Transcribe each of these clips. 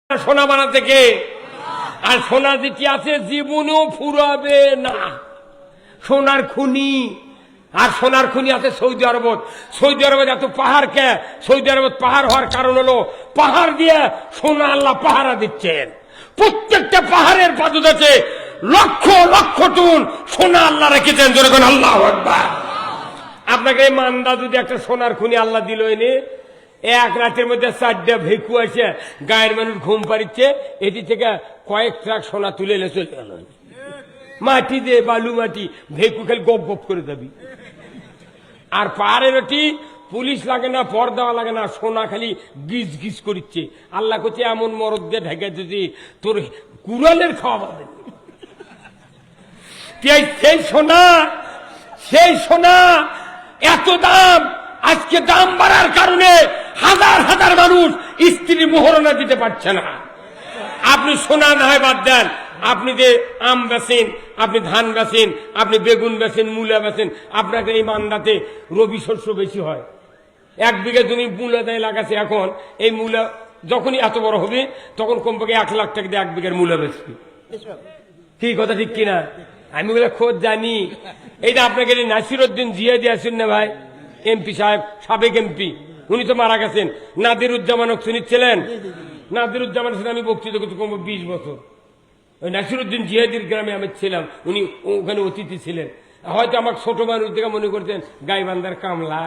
সোনা বানাতে কে? আর সোনা যেটি আছে জীবনেও ফুরাবে না। সোনার খুনি, আর সোনার খুনি আছে সৌদি আরবত। সৌদি আরবে এত পাহাড় কে? সৌদি আরবত পাহাড় হওয়ার কারণ হলো পাহাড় দিয়ে সোনা আল্লাহ পাহারা দিচ্ছেন। প্রত্যেকটা পাহাড়ের পাদদেশে লক্ষ লক্ষ টন সোনা আল্লাহ রেখেছেন। যেরকম আল্লাহু আকবার। আপনাকে এই মান্দা যদি একটা সোনার খুনি আল্লাহ দিল, এনে এক রাতের মধ্যে 4টা ভেকু আছে, গায়ের মানুষ ঘুম পাড়িচ্ছে, এটি থেকে কয়েক ট্রাক সোনা তুলে এলে চলে গেল। মাটি দে, বালু মাটি, ভেকু খালি গপ গপ করে যাবি। আর পাহাড়ের ওটি পুলিশ লাগে না, পর্দা লাগে না, সোনা খালি গিজ গিজ করিচ্ছে। আল্লাহ করছে এমন মরদ দিয়ে ঢেকে যদি তোর কুড়ালের খাওয়া পাবে। সেই সোনা এত দাম। আজকে দাম বাড়ার কারণে হাজার হাজার মানুষ স্ত্রী মোহরনা দিতে পারছে না। আপনি সোনা না হয় বাদ দেন, আপনি যে আম বেচেন, আপনি ধান বেচেন, আপনি বেগুন বেচেন, মূলা বেচেন, আপনাকে এই মান্দাতে রবি শস্য বেশি হয়। 1 বিঘা জমি মূলা দেয় লাগাচ্ছে। এখন এই মূলা যখনই এত বড় হবে তখন কমপক্ষে 1 লাখ টাকা দিয়ে 1 বিঘার মূলা বেচবি। কি কথা ঠিক কিনা? আমি ওগুলো খোঁজ জানি। এইটা আপনাকে নাসিরউদ্দিন জিয়া দিয়েছেন না ভাই, এমপি সাহেব, সাবেক এমপি, উনি তো মারা গেছেন। নাদিরুজ্জামান শুনেছিলেন? নাদিরুজ্জামানের সাথে আমি বক্তৃতা করতে কম 20 বছর। ওই নাসিরউদ্দিন জিহাদির গ্রামে আমি ছিলাম, উনি ওখানে অতিথি ছিলেন। হয়তো আমার ছোট মানুষ থেকে মনে করতেন গাইবান্ধার কামলা।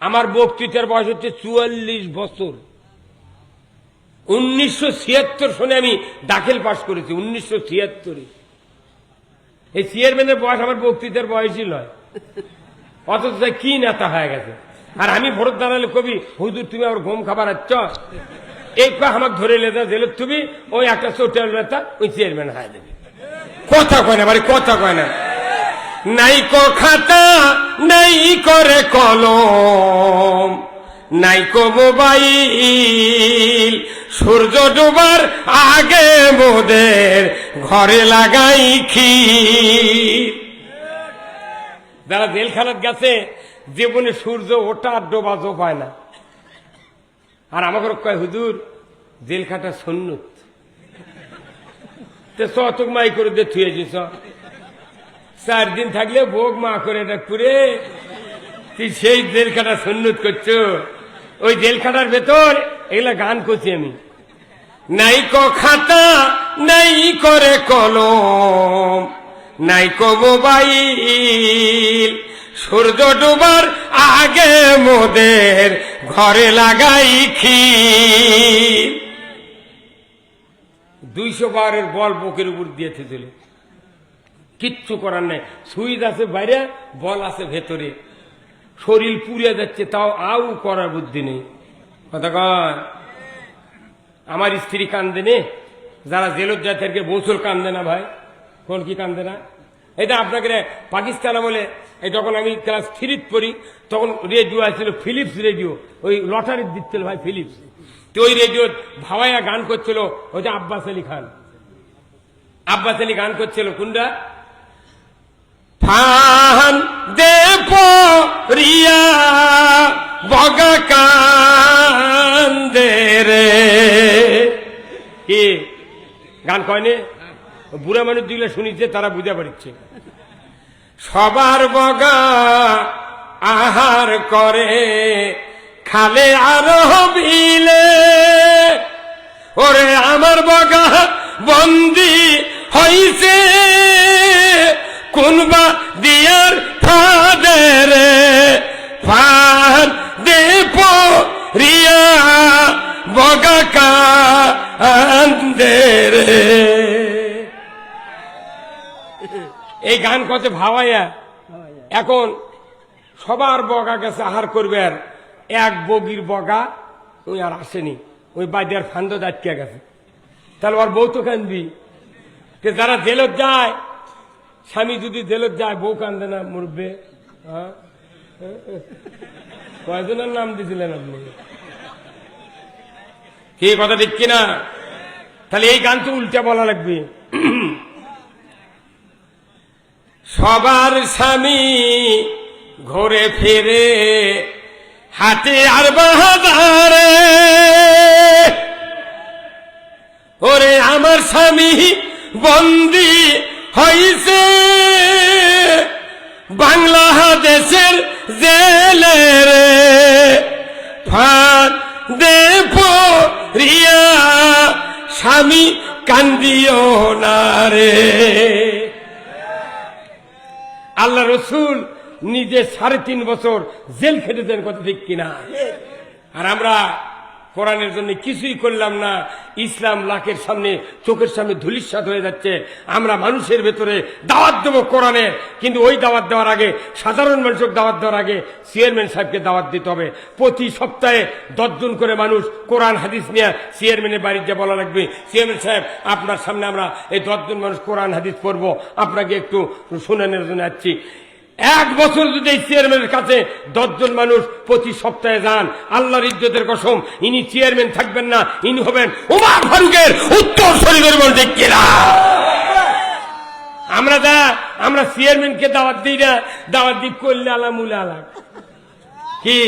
আমার বক্তৃতার বয়স হচ্ছে 44 বছর। 1976 সনে আমি দাখিল পাশ করেছি। 1976 এই চেয়ারম্যানের বয়স আমার বক্তৃতার বয়সই নয়, অথচ কি নেতা হয়ে গেছে। আর আমি ভোট দাঁড়ালে কবি, হুজুর তুমি আমার ঘুম খাবার আচ্ছ, এই আমাকে ধরে লেজা জেলে তুমি ওই একটা চোটাল নেতা ওই চেয়ারম্যান হয়ে যাবে। কথা কয় না, কথা কয় না। নাই কো খাতা, নাই করে কলম, নাই কো মোবাইল, সূর্য ডুবার আগে মোদের ঘরে লাগাই ক্ষীর। যারা জেলখানাত গেছে জীবনে সূর্য ওঠা আর ডোবা পায় না। আর আমাকে কয় হুজুর জেলখাটা সুন্নত, চতুক মাই করে দিয়ে থুয়েছি। 4 দিন থাকলে ভোগ মা করে পুরে তুই সেই জেলখাটা সুন্নত করছো। ওই জেলখাটার ভেতর এগুলা গান করছি আমি। নাই কো খাতা, নাই করে কলম, নাই কো মোবাইল, সূর্য ডুবার আগে মোদের ঘরে লাগাই ক্ষীর। 200 বারের বল বুকের উপর দিয়েছে দিল, কিচ্ছু করার নাই। সুইচ আছে বাইরে, বল আছে ভেতরে, শরীর পুড়ে যাচ্ছে, তাও আউ করার বুদ্ধি নেই। কথা কয়? আমার স্ত্রী কান্দে নে, যারা জেলত যায় তাদেরকে বছর কান্দে না ভাই। কোন কি কান্দে না? এটা আপনাকে পাকিস্তান বলে, যখন আমি ক্লাস 3 পড়ি তখন রেডিও আসছিল, ফিলিপস রেডিও, ওই লটারির দিচ্ছিল ভাই ফিলিপস। তো ওই রেডিও ভাওয়াইয়া গান করছিল, ওই যে আব্বাস আলী খান। আব্বাস আলী গান করছিল কোনটা? ফান দে রিয়া বগা কান্দে রে। কি গান কয়নি? বুড়া মানুষ যেগুলো শুনিছে তারা বুঝা পারছে। সবার বগা আহার করে খালে আর বিলে, ওরে আমার বগা বন্দি হইছে কোনবা দিয়ার ফাদের ফান দে রিয়া বগা কান্দে রে। এই গান কত ভাবাইয়া। এখন সবার বগা গেছে আহার করবে, আর এক বগির বগা ওই আর আসেনি, ওই বাদিয়ার ফান্দ দাঁতকে গেছে। তাহলে ওর বউ তো কান্দবি। যারা জেলত যায়, স্বামী যদি জেলত যায় বউ কান্দে না মরবে? কয়জনের নাম দিয়েছিলেন আপনি? কি কথা ঠিক কিনা? তাহলে এই গান তো উল্টা বলা লাগবে। সবার স্বামী ঘুরে ফিরে হাটে আর বাজারে, আমার স্বামী বন্দী হইছে বাংলাদেশের জেলে রে, ফাঁদে পড়িয়া স্বামী কান্দিও না রে। আল্লাহ রসুল নিজে 3.5 বছর জেল খেটেছেন, কথা ঠিক কিনা? আর আমরা কোরআনের জন্য কিছুই করলাম না। ইসলাম লাখের সামনে, চোখের সামনে ধূলিসাৎ হয়ে যাচ্ছে। আমরা মানুষের ভেতরে দাওয়াত দেবো কোরআনের, কিন্তু ওই দাওয়াত দেওয়ার আগে, সাধারণ মানুষকে দাওয়াত দেওয়ার আগে চেয়ারম্যান সাহেবকে দাওয়াত দিতে হবে। প্রতি সপ্তাহে 10 জন করে মানুষ কোরআন হাদিস নিয়ে চেয়ারম্যানের বাড়িতে বলা লাগবে, চেয়ারম্যান সাহেব আপনার সামনে আমরা এই 10 জন মানুষ কোরআন হাদিস পড়বো, আপনাকে একটু শুনানোর জন্য আসছি। 1 বছর যদি এই চেয়ারম্যানের কাছে 10 জন মানুষ প্রতি সপ্তাহে যান, আল্লাহর ইজ্জতের কসম, ইনি চেয়ারম্যান থাকবেন না, ইনি হবেন ওমর ফারুকের উত্তর শরীরের মধ্যে কিনা। আমরা চেয়ারম্যানকে দাওয়াত দিই না, দাওয়াত দিই করলে আলামুল আলাক কি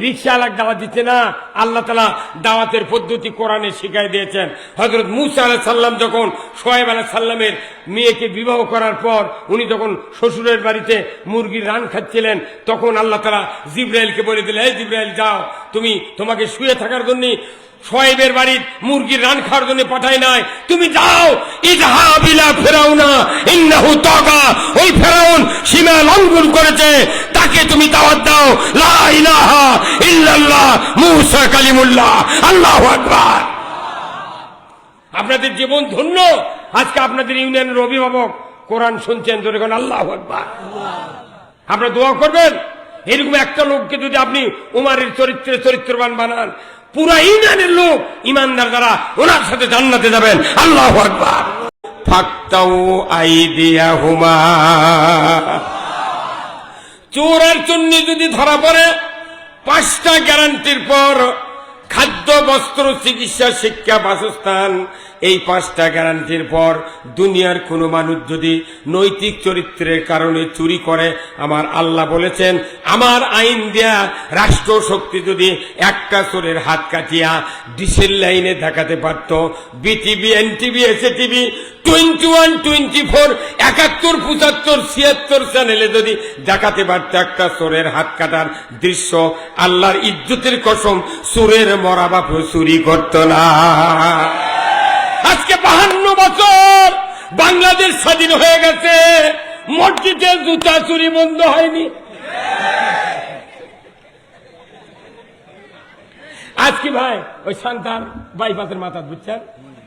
রিক্সা আলাক দাওয়াত দিচ্ছে না। আল্লাহ তাআলা দাওয়াতের পদ্ধতি কোরআনে শিখাই দিয়েছেন। হযরত মূসা আলাইহিস সালাম যখন শুআয়ব আলাইহিস সালামের মেয়েকে বিবাহ করার পর উনি যখন শ্বশুরের বাড়িতে মুরগির রান খাচ্ছিলেন, তখন আল্লাহ তাআলা জিবরাইলকে বলে দিলেন, এই জিবরাইল যাও, তোমাকে শুয়ে থাকার জন্য শুআয়বের বাড়ির মুরগির রান খাওয়ার জন্য পাঠাই নাই, তুমি যাও, ইযহাব ইলা ফিরাউনা ইন্নাহু তাগা, ওই ফেরাউন সীমা লঙ্ঘন করেছে, তাকে তুমি দাওয়াত দাও, লা ইলাহা ইল্লাল্লাহ মূসা কালিমুল্লাহ, আল্লাহু আকবার। আপনাদের জীবন ধন্য। আজকে আপনাদের ইউনিয়নের অভিভাবক কোরআন শুনছেন, ধরে কোন আল্লাহু আকবার। আপনারা দোয়া করবেন, এরকম একটা লোককে যদি আপনি উমারের চরিত্রবান বানান, পুরা ইউনিয়নের লোক ইমানদার যারা ওনার সাথে জান্নাতে যাবেন। আল্লাহু আকবার। ফাক্তাউ আইদিয়াহুমা, চোর আর চুন্নি যদি ধরা পড়ে, 5টা গ্যারান্টির পর খাদ্য, বস্ত্র, চিকিৎসা, শিক্ষা, বাসস্থান, এই 5টা গ্যারান্টির পর দুনিয়ার কোন মানুষ যদি নৈতিক চরিত্রের কারণে চুরি করে, আমার আল্লাহ বলেছেন, আমার আইন দেয়া রাষ্ট্র শক্তি যদি একটা চোরের হাত কাটিয়া ডিসেল লাইনে দেখাতে পারত, বিটিভি, এনটিভি, এসএটিভি, 21, 24, 71, 75, 76 চ্যানেলে যদি দেখাতে পারত একটা চোরের হাত কাটার দৃশ্য, আল্লাহর ইজ্জতের কসম চোরের মরা বাপু চুরি করত না। আজকে 52 বছর বাংলাদেশ স্বাধীন হয়ে গেছে, মসজিদে জুতা চুরি বন্ধ হয়নি। আজকে ভাই ওই সান্তার বাইপাসের মাথা বুঝছেন,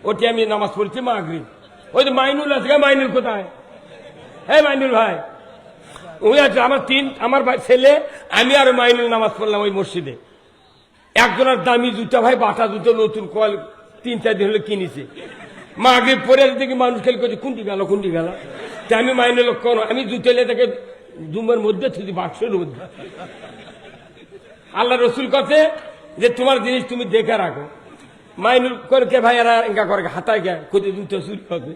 ওটি আমি নামাজ পড়ছি মাগরিব, ওই যে মাইনুল আছে, মাইনুল কোথায়? হ্যাঁ মাইনুল ভাই, ওই আছে আমার ছেলে, আমি আর মাইনুল নামাজ পড়লাম ওই মসজিদে। একজনের দামি জুতা ভাই, বাটা জুতো, নতুন কল 3-4 দিন হলে কিনেছে। মাগরিব পরে দেখি মানুষ খেলে করছে, কোনটি গেল। আমি মাইনুল কোন, আমি জুতো এলে তাকে দুমের মধ্যে থুজি, বাক্সের মধ্যে। আল্লাহ রসুল কাছে যে তোমার জিনিস তুমি দেখে রাখো। মাইনুল করে কে ভাই, এরা এঙ্কা করে হাতায় গে কোথায় জুতো চুরি হবে।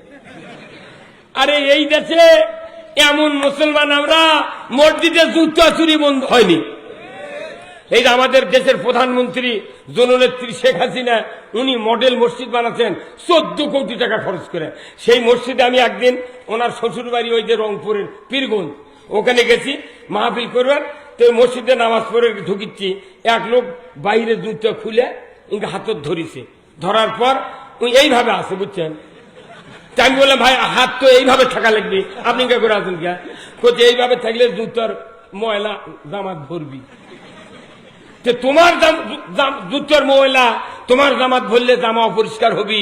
আরে এই দেশে এমন মুসলমান আমরা, মসজিদে জুতো চুরি বন্ধ হয়নি। এই যে আমাদের দেশের প্রধানমন্ত্রী জননেত্রী শেখ হাসিনা, উনি মডেল মসজিদ বানাচ্ছেন 14 কোটি টাকা খরচ করে। সেই মসজিদে আমি একদিন ওনার শ্বশুর বাড়ি ওই যে রংপুরের পীরগঞ্জ, ওখানে গেছি মাহফিল করবার। তো মসজিদে নামাজ পড়ে ঢুকিচ্ছি, এক লোক বাইরে জুতো খুলে ইনকে হাতত ধরিছে, ধরার পর উনি এইভাবে আসে বুঝছেন। আমি বললাম ভাই হাত তো এইভাবে থাকা লাগবে, আপনি কে করে আছেন কে? কোথায় এইভাবে থাকলে জুতোর ময়লা জামাত ভরবি। তোমার জুতোর ময়লা তোমার জামাত ভরলে জামা অপরিষ্কার হবি,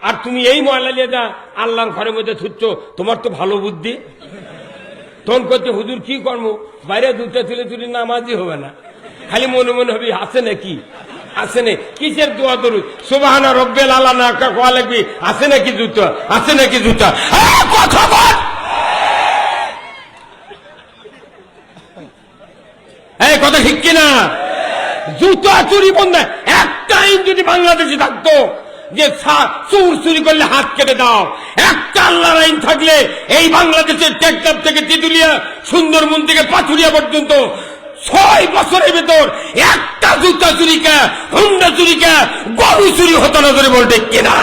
আর তুমি এই ময়লা নিয়ে যা আল্লাহর ঘরের মধ্যে থুচ্ছ, তোমার তো ভালো বুদ্ধি। তখন করতে হুজুর কি কর্ম, বাইরে জুতো তুলে নামাজই হবে না, খালি মনে মনে হবি আছে নাকি, আছে না কিসের দোয়া দরুদ, সুবহানা রব্বিল আলা না কোয়া লাগবি, আছে নাকি জুতো, আছে নাকি জুতা, কথা বল। এই কথা ঠিক কিনা? জুতা চুরি বন্ধ। একটা আইন যদি বাংলাদেশে থাকতো যে চোর চুরি করলে হাত কেটে দাও, একটা আল্লাহর আইন থাকলে এই বাংলাদেশের টেকনাফ থেকে তেঁতুলিয়া, সুন্দরবন থেকে পাথুরিয়া পর্যন্ত 6 বছরের ভেতর একটা জুতা চুরিকা, হুন্ডা চুরিকা, গরু চুরি হতো না, ধরে বলতে কিনা।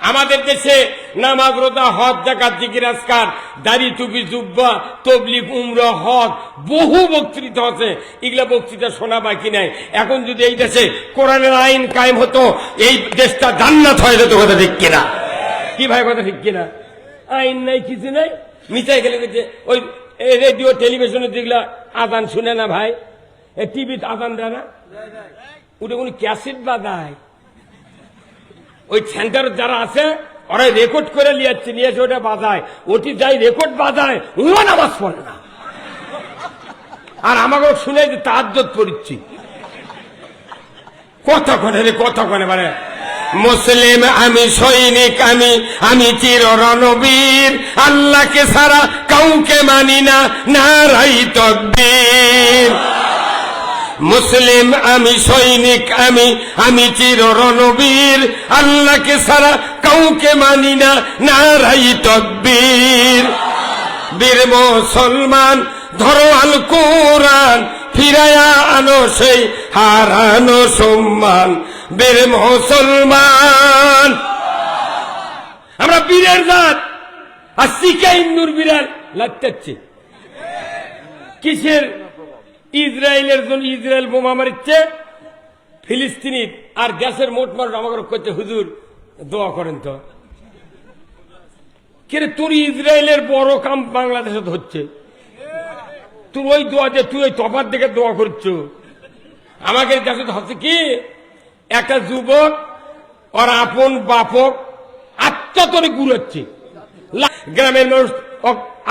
আমাদের দেশে নামাজ রোজা হজ যাকাত জিকির আজকার দাড়ি টুপি জুব্বা তবলিগ উমরা হজ বহু বক্তৃতা আছে, এগুলা বক্তৃতা শোনা বাকি নাই। এখন যদি এই দেশে কোরআনের আইন কায়েম হতো, এই দেশটা জান্নাত হয়ে যেত। কথা ঠিক কিনা? কি ভাই কথা ঠিক কিনা? আইন নাই, কিছু নাই, মিটাই গেলে ওই রেডিও টেলিভিশনে যেগুলা আজান শুনে না ভাই, এই টিভিতে আজান দেয় না, ওটা কোন ক্যাসেট বাজায়, ওই সেন্টার যারা আছে ওরা রেকর্ড করে নিয়ে এসে ওটা বাজায়, ওটি যাই রেকর্ড বাজায় ও নামাজ পড়ে না। আর আমাকে শুনে যে তাহাজ্জুদ পড়ছি, কথা কনে রে, কথা কনে মানে মুসলিম আমি সৈনিক, আমি চির রণবীর, আল্লাহকে ছাড়া কাউকে মানি না, নারাই তাকবীর। মুসলিম আমি সৈনিক, আমি চির রণবীর, আল্লাহকে ছাড়া কাউকে মানি না, নারাই তাকবীর। বীর মুসলমান ধরো আল কোরআন, ফিরায়া আনো সেই হারানো সম্মান। বীর মুসলমান আমরা বীরের জাত, আর শিখাই নূর বীরের লাগতেছে কিসের? ইসরায়েলের জন্য ইসরায়েল বোমা মারিচ্ছে ফিলিস্তিনির, আর গ্যাসের মোট মার আমাকে করছে হুজুর দোয়া করেন তো। কে তোর ইসরায়েলের বড় কাম বাংলাদেশে হচ্ছে, তুই ওই দোয়া যে তুই ওই তফাত দেখে দোয়া করছো। আমাকে কাছে হচ্ছে কি একটা যুবক ওর আপন বাপক আত্মতরে গুড়াচ্ছে, গ্রামের মানুষ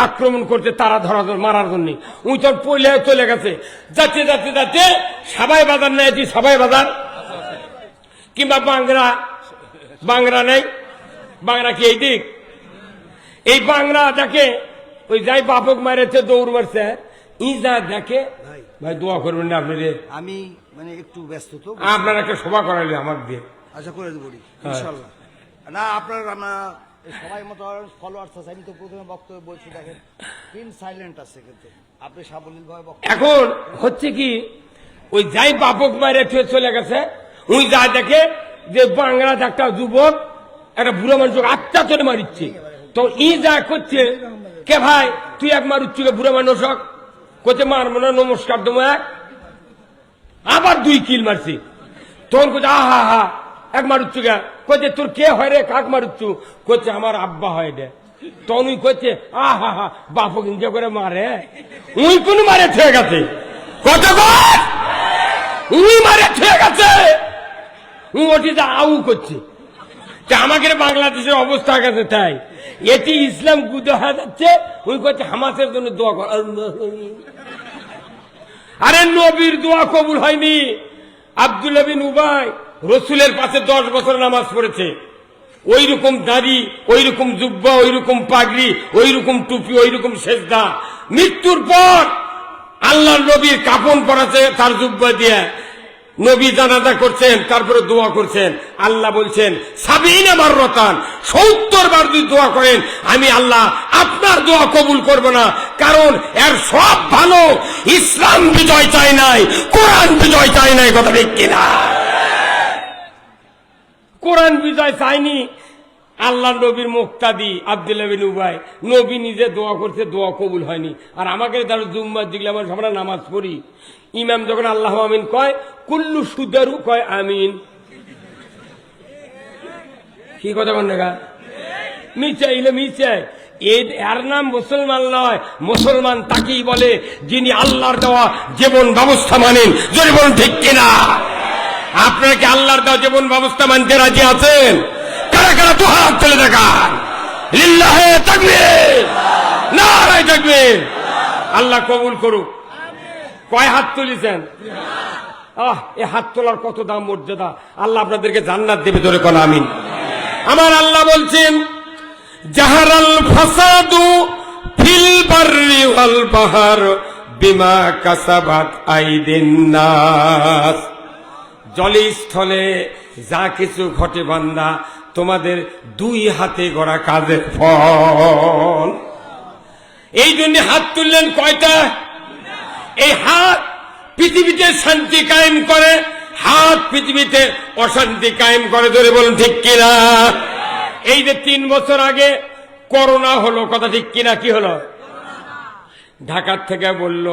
আক্রমণ করতে, তারা ধরা মারার জন্য উই তোর পয়লা চলে গেছে। যাচ্ছে যাচ্ছে যাচ্ছে সবাই বাজার নেই, সবাই বাজার কিংবা বাংলা নেই, বাংলা কি এই দিক, এই বাংলা দেখে ওই যাই বাপক মারেছে দৌড় মারছে, ই যা দেখে ভাই দোয়া করবেন না আপনি রে, আমি মানে একটু ব্যস্ত তো, আপনার একটা সভা করাইলে আমার দিয়ে। আচ্ছা করে দেবো ইনশাল্লাহ। না আপনার সবাই মতো ফলোয়ার্স আছে, আমি তো প্রথমে বক্তব্য বলছি, দেখেন পিন সাইলেন্ট আছে, কিন্তু আপনি সাবলীল ভাবে বক্তব্য। এখন হচ্ছে কি ওই যাই বাপক মারে চলে গেছে, উই যা দেখে যে বাংলার একটা যুবক একটা বুড়ো মানুষ আত্মা চলে মারিচ্ছে, তো ই যা করছে কে ভাই তুই এক মারুচ্ছি বুড়ো মানুষ করছে, মারবো না, নমস্কার দেবো এক, আবার 2 কিল মারছি। তখন কোথায় আহা হা এক মারুচ্ছু গা, কচ্ছে তোর কে হয় রে, কাক মারুচ্ছু, করছে আমার আব্বা হয় রে। তখন উই করছে আহা হা বাপক ইঞ্জয় করে মারে, উই কোন মারে থেকে গেছে, কত উই মারে থেকে গেছে, ওটি যা আউ করছে। আমাকে বাংলাদেশের অবস্থা গেছে তাই, এটি ইসলাম গুদে হয়ে যাচ্ছে। উনি করছে হামাসের জন্য দোয়া কর, আরে নবীর দোয়া কবুল হয়নি। আব্দুল্লাহ বিন উবাই রসুলের পাশে 10 বছর নামাজ পড়েছে, ওই রকম দাড়ি, ওই রকম জুব্বা, ওই রকম পাগড়ি, ওই রকম টুপি, ওই রকম সেজদা। মৃত্যুর পর আল্লাহর নবীর কাফন পরাছে তার জুব্বা দিয়ে, নবী জানাজা করছেন, তারপরে দোয়া করছেন। আল্লাহ বলছেন 70 মাররাতান, 70 বার যদি দোয়া করেন আমি আল্লাহ আপনার দোয়া কবুল করব না, কারণ এর সব ভালো ইসলাম বিজয় চায় নাই, কোরআন বিজয় চায় নাই। কথা ঠিক কিনা? কোরআন বিজয় চায়নি, আল্লাহ নবীর মুক্তাদি আব্দুল্লাহ বিন উবাই, নবী নিজে দোয়া করছে, দোয়া কবুল হয়নি। আর আমাকে তার জুম্মার দিকে আমরা নামাজ পড়ি, ইমাম যখন আল্লাহ আমিন কয়, কুল্লু সুদারু কয় আমিন। কি কথা বল না, মিচাইলে মিচাই, এর নাম মুসলমান নয়। মুসলমান তাকেই বলে যিনি আল্লাহর দেওয়া জীবন ব্যবস্থা মানেন। যদি বলুন ঠিক কিনা? আপনারা কি আল্লাহর দেওয়া জীবন ব্যবস্থা মানতে রাজি আছেন? কারা কারা তো হাত তুলে দেখান, লিল্লাহে তাকবীর, নারায়ে তাকবীর। আল্লাহ কবুল করুক। কয় হাত তুলিছেন? এই হাত তোলার কত দাম, মর্যাদা। আল্লাহ আপনাদেরকে জান্নাত দেবে, ধরে কোন আমিন। আমার আল্লাহ বলছেন জাহারাল ফাসাদু ফিল বাররি ওয়াল বাহর বিমা কাসাবাত আইদিন নাস। জলে স্থলে যা কিছু ঘটে বান্দা, তোমাদের 2 হাতে গড়া কাজের ফল। এই জন্য হাত তুললেন কয়টা? এই হাত পৃথিবীতে শান্তি কায়েম করে, হাত পৃথিবীতে অশান্তি কায়েম করে। ধরে বলুন ঠিক কিনা? এই যে 3 বছর আগে করোনা হলো, কথা ঠিক কিনা? কি হলো? ঢাকার থেকে বলল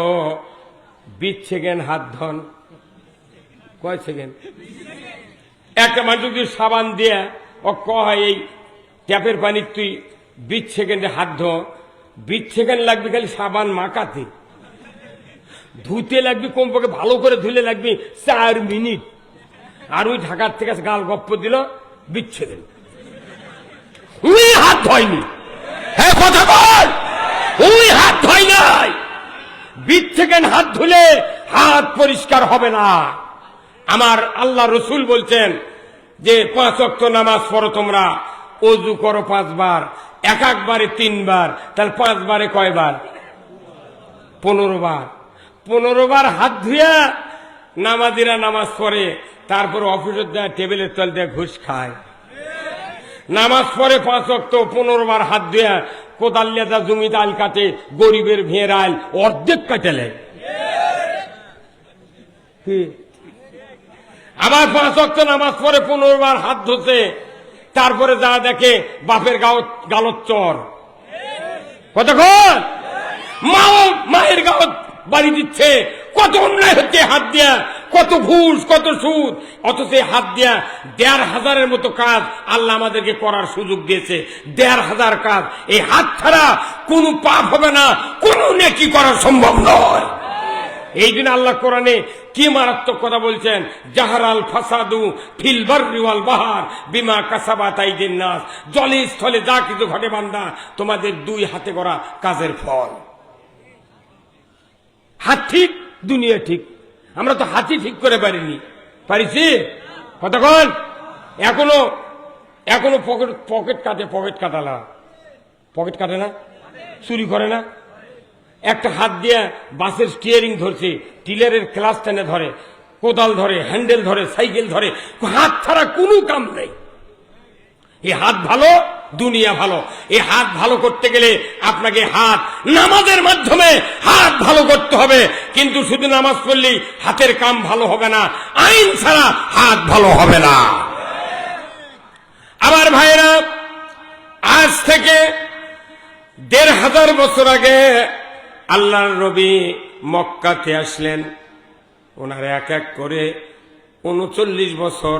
20 সেকেন্ড হাত ধন। কয় সেকেন্ড? একটা মানুষ যদি সাবান দিয়ে ও কয় এই ট্যাপের পানি তুই 20 সেকেন্ডে হাত ধো, 20 সেকেন্ড লাগবে খালি সাবান মাখাতে, ধুতে লাগবে কমপক্ষে ভালো করে ধুলে লাগবে 4 মিনিট। আর ওই ঢাকার থেকে গাল গপ্প দিল 20 সেকেন্ড, ওই হাত ধয়নি। হ্যাঁ কথা বল, ওই হাত ধয় নাই। 20 সেকেন্ড হাত ধুলে হাত পরিষ্কার হবে না। আমার আল্লাহ রসুল বলছেন যে 5 ওয়াক্ত নামাজ পড়ো তোমরা, ওযু করো 5 বার, একবারে 3 বার, তাহলে 5 বারে কয়বার? 15 বার। 15 বার হাত ধুয়া নামাজিরা নামাজ পড়ে, তারপর অফিসের দেয় টেবিলের তল দিয়ে ঘুষ খায়। নামাজ পড়ে 5 ওয়াক্ত, 15 বার হাত ধুয়া কোদাল লেদা জমিতে আল কাটে, গরিবের ভেড় আল অর্ধেক কাটেলে। আবার 5 ওয়াক্ত নামাজ পড়ে 15 বার হাত ধুতে, তারপরে যা দেখে বাপের গালত চর। কতক্ষণ মায়ের গালত বাড়ি দিচ্ছে, কত অন্যায় হচ্ছে হাত দিয়া, কত ঘুষ, কত সুদ, অথচ হাত দিয়া 1500-এর মতো কাজ আল্লাহ আমাদেরকে করার সুযোগ দিয়েছে। 1500 কাজ, এই হাত ছাড়া কোনো পাপ হবে না, কোনো নেকি করা সম্ভব নয়। এই দিন আল্লাহ কোরআনে কি মারাত্মক কথা বলছেন, জাহারাল ফাসাদু ফিল বাররি ওয়াল বাহার বিমা কাসাবাত আইদিন নাস। জলে স্থলে যা কিছু ঘটে বান্দা, তোমাদের 2 হাতে করা কাজের ফল। হাত ঠিক, দুনিয়া ঠিক। আমরা তো হাতই ঠিক করে পারিনি, পারিছি? কতক্ষণ? এখনো পকেট কাটে, পকেট কাটালা, পকেট কাটে না, চুরি করে না। একটা হাত দিয়ে বাসের স্টিয়ারিং ধরছে, টিলারের ক্লাস টেনে ধরে, কোদাল ধরে, হ্যান্ডেল ধরে, সাইকেল ধরে, হাত ছাড়া কোনো কাম নেই। এই হাত ভালো, দুনিয়া ভালো। এই হাত ভালো করতে গেলে আপনাকে হাত নামাজের মাধ্যমে হাত ভালো করতে হবে। কিন্তু শুধু নামাজ পড়লেই হাতের কাম ভালো হবে না, আইন ছাড়া হাত ভালো হবে না। আবার ভাইরা, আজ থেকে 1500 বছর আগে আল্লাহর নবী মক্কাতে আসলেন। ওনার এক এক করে 39 বছর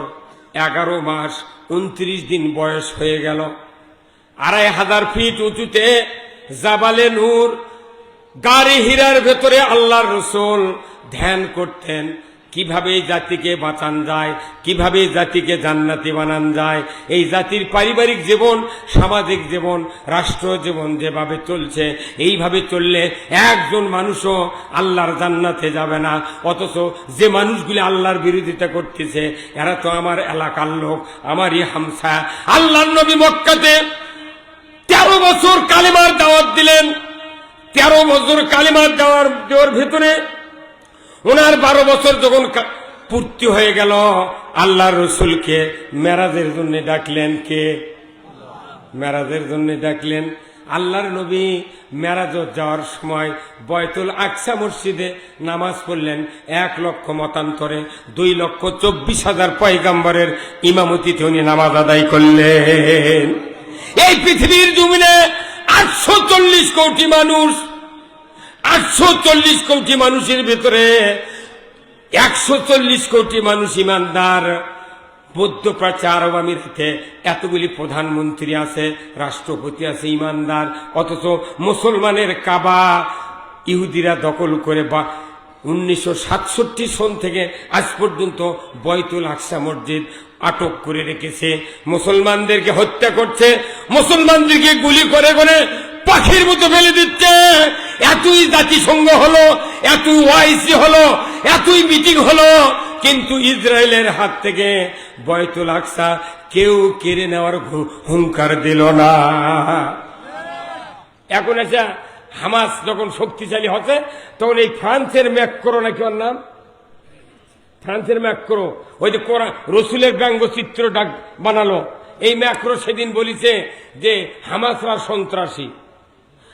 11 মাস 29 দিন বয়স হয়ে গেল। 2500 ফিট উঁচুতে জাবালে নূর গাড়ি হীরার ভেতরে আল্লাহর রাসূল ধ্যান করতেন, কিভাবে এই জাতিকে বাঁচান যায়, কিভাবে এই জাতিকে জান্নাতি বানান যায়। এই জাতির পারিবারিক জীবন, সামাজিক জীবন, রাষ্ট্র জীবন যেভাবে চলছে, এইভাবে চললে একজন মানুষও আল্লাহর জান্নাতে যাবে না। অথচ যে মানুষগুলি আল্লাহর বিরোধিতা করতেছে, এরা তো আমার এলাকার লোক, আমারই হামসা। আল্লাহর নবী মক্কাতে 13 বছর কালিমার দাওয়াত দিলেন। 13 বছর কালিমার দেওয়ার ভেতরে ওনার 12 বছর যখন পূর্তি হয়ে গেল, আল্লাহর রাসূলকে মেরাজের জন্য ডাকলেন। কে? মেরাজের জন্য ডাকলেন। আল্লাহর নবী মেরাজ যাওয়ার সময় বয়তুল আকসা মসজিদে নামাজ পড়লেন। 1 লক্ষ মতান্তরে 2,24,000 পয়গম্বরের ইমামতিতে উনি নামাজ আদায় করলেন। এই পৃথিবীর জমিনে 840 কোটি মানুষ, 840 কোটি মানুষের ভেতরে 140 কোটি মানুষ ইমানদার। মধ্যপ্রাচ্য, আরব আমিরাতে এতগুলি প্রধানমন্ত্রী আছে, রাষ্ট্রপতি আছে ইমানদার, অথচ মুসলমানের কাবা ইহুদিরা দখল করে 1967 সন থেকে আজ পর্যন্ত বয়তুল আকসা মসজিদ আটক করে রেখেছে। মুসলমানদেরকে হত্যা করছে, মুসলমানদেরকে গুলি করে করে পাখির মতো ফেলে দিচ্ছে। এতই জাতিসংঘ হলো, এতই ওআইসি হলো, এতই মিটিং হলো, কিন্তু ইসরায়েলের হাত থেকে বয়তুল আকসা কেউ কেড়ে নেওয়ার হুঙ্কার দিল না। এখন আচ্ছা, হামাস যখন শক্তিশালী হচ্ছে, তখন এই ফ্রান্সের ম্যাক্রো, নাকি ওর নাম, ফ্রান্সের ম্যাক্রো, ওই যে রসুলের ব্যঙ্গচিত্র ডাক বানালো, এই ম্যাক্রো সেদিন বলিছে যে হামাসরা সন্ত্রাসী।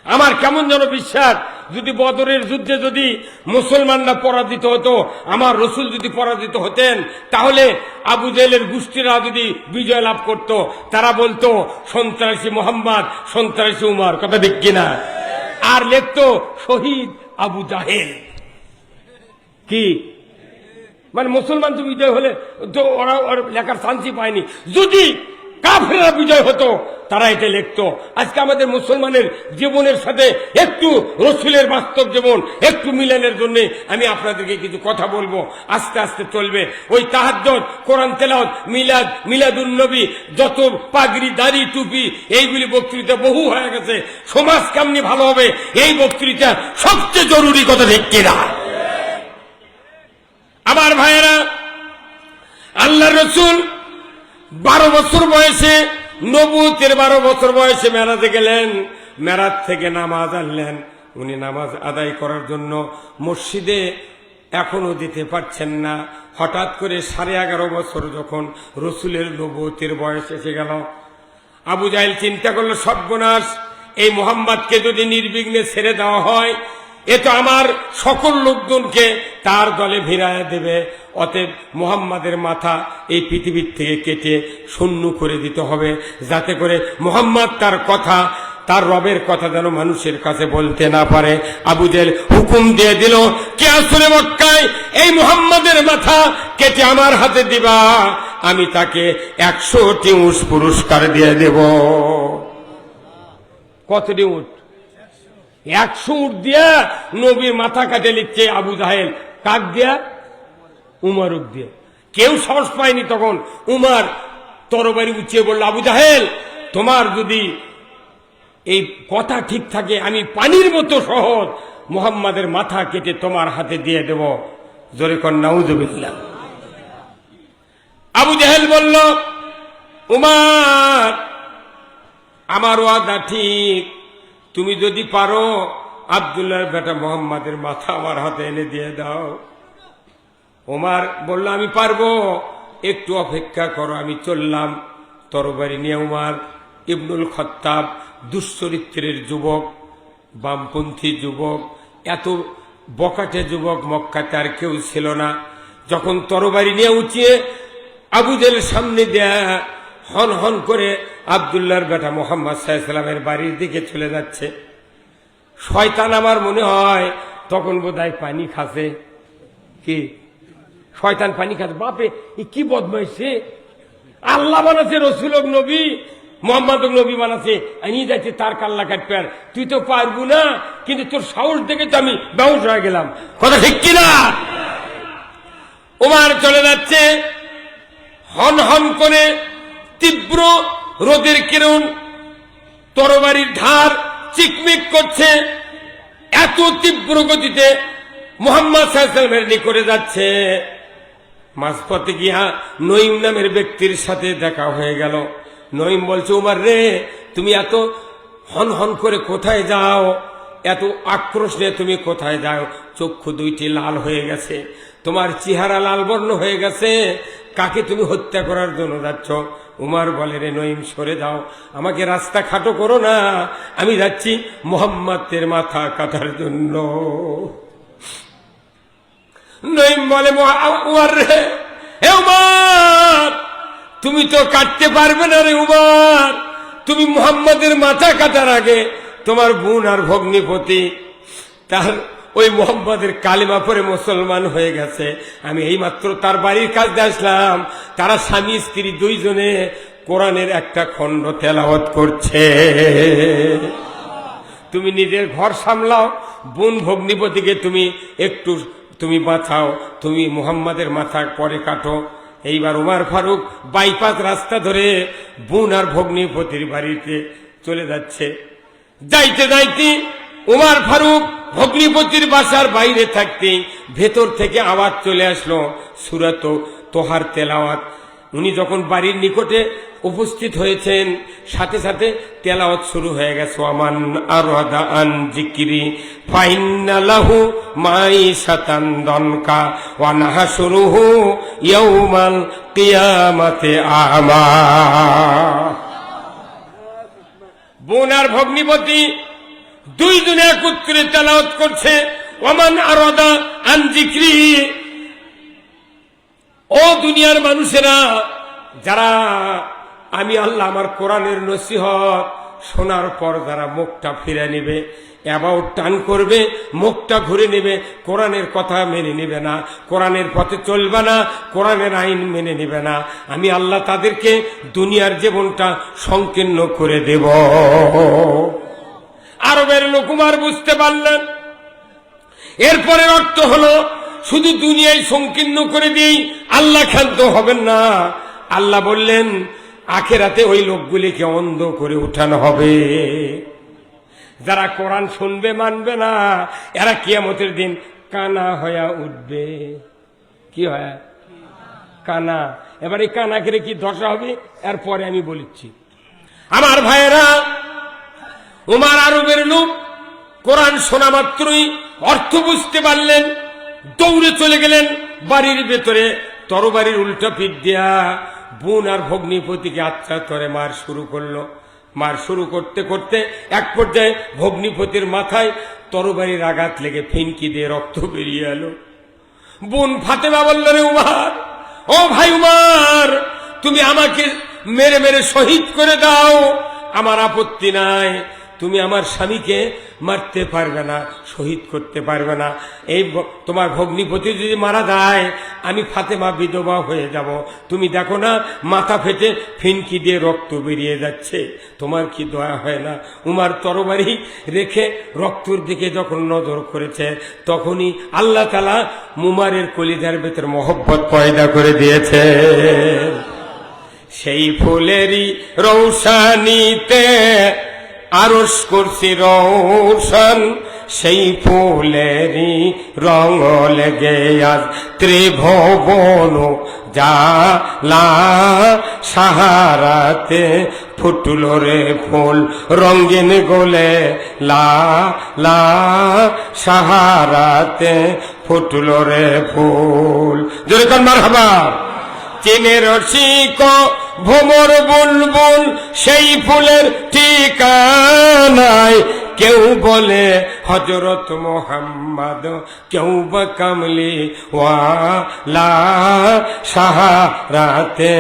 আমার কেমন যেন বিশ্বাস, যদি বদরের যুদ্ধে যদি মুসলমানরা পরাজিত হতো, আমার রসুল যদি পরাজিত হতেন, তাহলে আবু জেহেলের গোষ্ঠীরা যদি বিজয় লাভ করত, তারা বলতো সন্ত্রাসী মোহাম্মদ, সন্ত্রাসী উমর, কথা ঠিক কিনা? আর লিখতো শহীদ আবু জাহেল। কি মানে মুসলমান তো বিজয় হলে তো ওরা লেখার চান্সই পায়নি। যদি কাফেররা বিজয় হতো তারা এটা লিখতো। আজকে আমাদের মুসলমানের জীবনের সাথে একটু রসুলের বাস্তব জীবন একটু মিলানের জন্য আমি আপনাদেরকে কিছু কথা বলবো, আস্তে আস্তে চলবে। ওই তাহাজ্জুদ, কোরআন তেলাওয়াত, মিলাদ, মিলাদুন নবী, যত পাগড়ি, দাড়ি, টুপি, এইগুলি বক্তৃতা বহু হয়ে গেছে। সমাজ কেমনি ভালো হবে এই বক্তৃতা সবচেয়ে জরুরি, কথা ঠিক কিনা? আমার ভাইয়েরা, আল্লাহ রসুল 12 বছর বয়সে, নবুয়তের 12 বছর বয়সে মেরাজে গেলেন। মেরাজ থেকে নামাজ আনলেন। উনি নামাজ আদায় করার জন্য মসজিদে এখনো দিতে পারছেন না। হঠাৎ করে 11.5 বছর যখন রসুলের নবুয়তের বয়স এসে গেল, আবু জাহেল চিন্তা করলো সর্বনাশ, এই মুহাম্মদকে যদি নির্বিঘ্নে ছেড়ে দেওয়া হয়, এ তো আমার সকল লোকজনকে তার দলে ভিড়ায় দেবে। অতএব মুহাম্মাদের মাথা এই পৃথিবীর থেকে কেটে শূন্য করে দিতে হবে, যাতে করে মুহাম্মদ তার কথা, তার রবের কথা যেন মানুষের কাছে বলতে না পারে। আবু জেহেল হুকুম দিয়ে দিল, কে আসলে মক্কায় এই মুহাম্মাদের মাথা কেটে আমার হাতে দিবা, আমি তাকে 100টি উট পুরস্কার দিয়ে দেব। কতটি উট? 100 উট দিয়া নবীর মাথা কাটে লিখছে আবু জাহেল। কাক দিয়া? উমারুক দিয়ে। কেউ সাহস পায়নি তখন। উমার তরবারি উঁচিয়ে বলল, আবু জাহেল, তোমার যদি এই কথা ঠিক থাকে, আমি পানির মতো সহজ মুহাম্মাদের মাথা কেটে তোমার হাতে দিয়ে দেব। জোরে কর নাউযুবিল্লাহ। আবু জাহেল বলল, উমার, আমার ওয়াদা ঠিক, তুমি যদি পারো আব্দুল্লাহর বেটা মুহাম্মাদের মাথা আমার হাতে এনে দিয়ে দাও। ওমর বলল, আমি পারবো, একটু অপেক্ষা করো, আমি চললাম। তরবারি নিয়ে উমর ইবনুল খাত্তাব, দুশ্চরিত্রের যুবক, বামপন্থী যুবক, এত বকাটে যুবক মক্কাতে আর কেউ ছিল না। যখন তরবারি নিয়ে উঁচিয়ে আবু জেহেলের সামনে দেয়া হন হন করে আব্দুল্লাহর বেটা মুহাম্মদ সাল্লাল্লাহু আলাইহি ওয়াসাল্লামের বাড়ির দিকে চলে যাচ্ছে। শয়তান আমার মনে হয় তখন বোধহয় পানি খাচ্ছে। কি শয়তান পানি খাচ্ছে? বাপে কি বদমাইছে! আল্লাহ বানাচ্ছে রসুল নবী, মোহাম্মদ নবী বানাচ্ছে, আমি যাচ্ছি তার কাল্লা কাটবে। আর তুই তো পারবো না, কিন্তু তোর সাহস দেখে তো আমি বেহুশ হয়ে গেলাম। কথা ঠিক কিনা? ওমর চলে যাচ্ছে হন হন করে, তীব্র রোদের কিরণ, তরবারির ধার চিকমিক করছে, এত তীব্র গতিতে মুহাম্মদ সাল্লাল্লাহু আলাইহি ওয়াসাল্লামের নিকটে যাচ্ছে। মাঝপথে গিয়া নঈম নামের ব্যক্তির সাথে দেখা হয়ে গেল। নঈম বলছে, উমর রে, তুমি এত হন হন করে কোথায় যাও? এত আক্রোশ নিয়ে তুমি কোথায় যাও? চক্ষু দুইটি লাল হয়ে গেছে, তোমার চেহারা লাল বর্ণ হয়ে গেছে, কাকে তুমি হত্যা করার জন্য যাচ্ছ? উমর বলে, রে নঈম, সরে যাও, আমাকে রাস্তা খাটো করো না, আমি যাচ্ছি মুহাম্মাদের মাথা কাটার জন্য। নঈম বলে, উমর রে, হে উমর, তুমি তো কাটতে পারবে না রে উমর, তুমি মুহাম্মাদের মাথা কাটার আগে তোমার বোন আর ভগ্নিপতি তার ওই মুহাম্মাদের কালিমা পড়ে মুসলমান হয়ে গেছে। আমি এইমাত্র তার বাড়ির কাছে আসলাম, তারা স্বামী স্ত্রী দুইজনে কোরআনের একটা খণ্ড তেলাওয়াত করছে। তুমি নিজের ঘর সামলাও, বোন ভগ্নিপতিকে তুমি বাঁচাও, তুমি মুহাম্মাদের মাথা পরে কাটো। এইবার উমর ফারুক বাইপাস রাস্তা ধরে বোন আর ভগ্নিপতির বাড়িতে চলে যাচ্ছে। যাইতে যাইতে উমর ফারুক ভগ্নিপতির বাসার বাইরে থাকতে ভেতর থেকে আওয়াজ চলে আসলো সূরাত তোহার তেলাওয়াত। উনি যখন বাড়ির নিকটে উপস্থিত হয়েছেন, সাথে সাথে তেলাওয়াত শুরু হয়ে গেছে। ওয়ামান আরাদা আন যিকরি ফাইন্না লাহু মাইশাতান দনকা ওয়া নাহশুরুহু ইয়াউমাল কিয়ামাতি আমা। বোন আর ভগ্নিপতি দুইজনে একত্রে তেলাওয়াত করছে, ওমান আরাদা আন যিকরি। ও দুনিয়ার মানুষেরা, যারা আমি আল্লাহ আমার কোরআনের নসিহত শোনার পর যারা মুখটা ফিরে নেবে, অ্যাবাউট টার্ন করবে, মুখটা ঘুরে নেবে, কোরআনের কথা মেনে নেবে না, কোরআনের পথে চলবে না, কোরআনের আইন মেনে নেবে না, আমি আল্লাহ তাদেরকে দুনিয়ার জীবনটা সংকীর্ণ করে দেব। আরবের লোকুমার বুঝতে পারলেন। এরপরের অর্থ হলো শুধু দুনিয়ায় সংকীর্ণ করে দিই, আল্লাহ ক্ষান্ত হবেন না। আল্লাহ বললেন আখিরাতে ওই লোকগুলিকে অন্ধ করে উঠানো হবে। যারা কোরআন শুনবে মানবে না, এরা কিয়ামতের দিন কানা হয়ে উঠবে। কি হয়? কানা। এবার এই কানা করে কি দশা হবে এরপরে আমি বলিচ্ছি। আমার ভাইয়েরা, উমার আরবের লোক কোরআন শোনা মাত্রই অর্থ বুঝতে পারলেন, দৌড়ে চলে গেলেন বাড়ির ভেতরে, তরবারির উল্টা পিঠ দিয়া বোন আর ভগ্নিপতিকে আচ্ছা করে মার শুরু করলো। মার শুরু করতে করতে এক পর্যায়ে ভগ্নিপতির মাথায় তরবারির আঘাত লেগে ফিনকি দিয়ে রক্ত বেরিয়ে এলো। বোন ফাতেমা বলল, রে উমার, ও ভাই উমার, তুমি আমাকে মেরে মেরে শহীদ করে দাও, আমার আপত্তি নাই, তুমি আমার স্বামীকে মারতে পারবে না, শহীদ করতে পারবে না। এই তোমার ভগ্নিপতি যদি মারা যায়, আমি ফাতেমা বিধবা হয়ে যাব। তুমি দেখো না মাথা ফেটে ফিনকি দিয়ে রক্ত বেরিয়ে যাচ্ছে, তোমার কি দয়া হয় না? উমার তরবারি রেখে রক্তর দিকে যখন নজর করেছে, তখনই আল্লাহ তাআলা উমারের কলিজার ভেতর মহব্বত পয়দা করে দিয়েছে। সেই ফুলেরই রৌশানীতে আরশ করছি রৌশন, সেই ফুলেরই রঙ লেগে আজ ত্রিভুবন জালা, সাহারাতে ফুটলো রে ফুল রঙিন গোলে লা লা, সাহারাতে ফুটলো রে ফুল। জোরে কোন মারহাবা। চিনের রসিক ভোমর বুলবুল, সেই ফুলের ঠিকানায় কেউ বলে হযরত মুহাম্মদ, কেউ বা কামলি ওয়ালা, সাহারাতে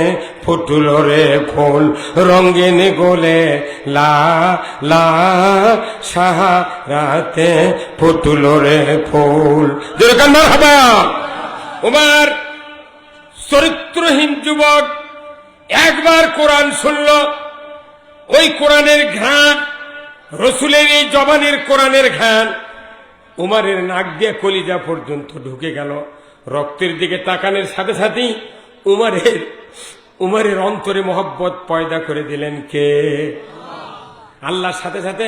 ফুটলো রে ফুল রঙিন গোলে লা লা, সাহারাতে ফুটলো রে ফুল। যেরকম মারহাবা। উমার চরিত্রহীন যুবক একবার কোরআন শুনল, ওই কোরআনের ঘ্রাণ, রসুলের এই জবানের কোরআনের ঘ্রাণ উমারের নাক দিয়ে কলিজা পর্যন্ত ঢুকে গেল। রক্তের দিকে তাকানোর সাথে সাথেই উমারের অন্তরে মহব্বত পয়দা করে দিলেন কে? আল্লাহর সাথে সাথে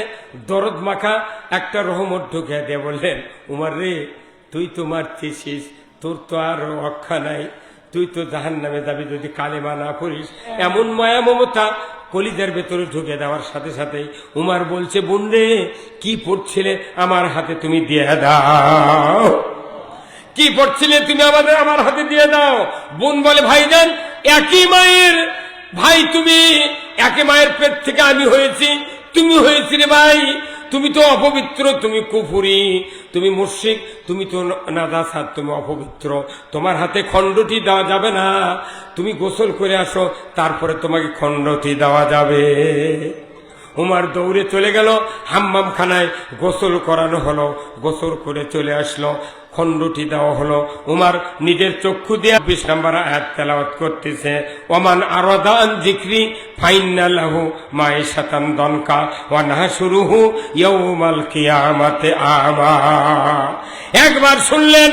দরদ মাখা একটা রহমত ঢুকে দিয়ে বললেন, উমার রে, তুই তো মারতেছিস, তোর তো আর রক্ষা নাই, তুই তো জাহান্নামে যাবি যদি কালেমা না পড়িস। এমন মায়া মমতা কলিজার ভেতরে ঢুকে দেওয়ার সাথে সাথেই উমার বলছে, বোন রে, কি পড়ছিলে আমার হাতে তুমি দিয়ে দাও, কি পড়ছিলে তুমি আমার হাতে দিয়ে দাও। বোন বলে, ভাইজান, একই মায়ের ভাই তুমি, একই মায়ের পেট থেকে আমি হয়েছি, তুমি হয়েছিলে ভাই, তুমি তো অপবিত্র, তুমি কুফুরি, তুমি মুশরিক, তুমি তো নাজাসাত, তুমি অপবিত্র, তোমার হাতে খণ্ডটি দেওয়া যাবে না, তুমি গোসল করে আসো, তারপরে তোমাকে খণ্ডটি দেওয়া যাবে। উমার দৌড়ে চলে গেল হাম্মাম খানায়, গোসল করানো হলো, গোসল করে চলে আসলো, খণ্ডটি দেওয়া হলো। উমার নিজের চক্ষু দিয়ে ২০ নম্বর আয়াত তেলাওয়াত করতেছে, ওমান আরাদা আন যিকরি ফাইন্না লাহু মাইশাতান দনকা ওয়া নাহশুরুহু ইয়াউমাল কিয়ামাতি আমা। একবার শুনলেন,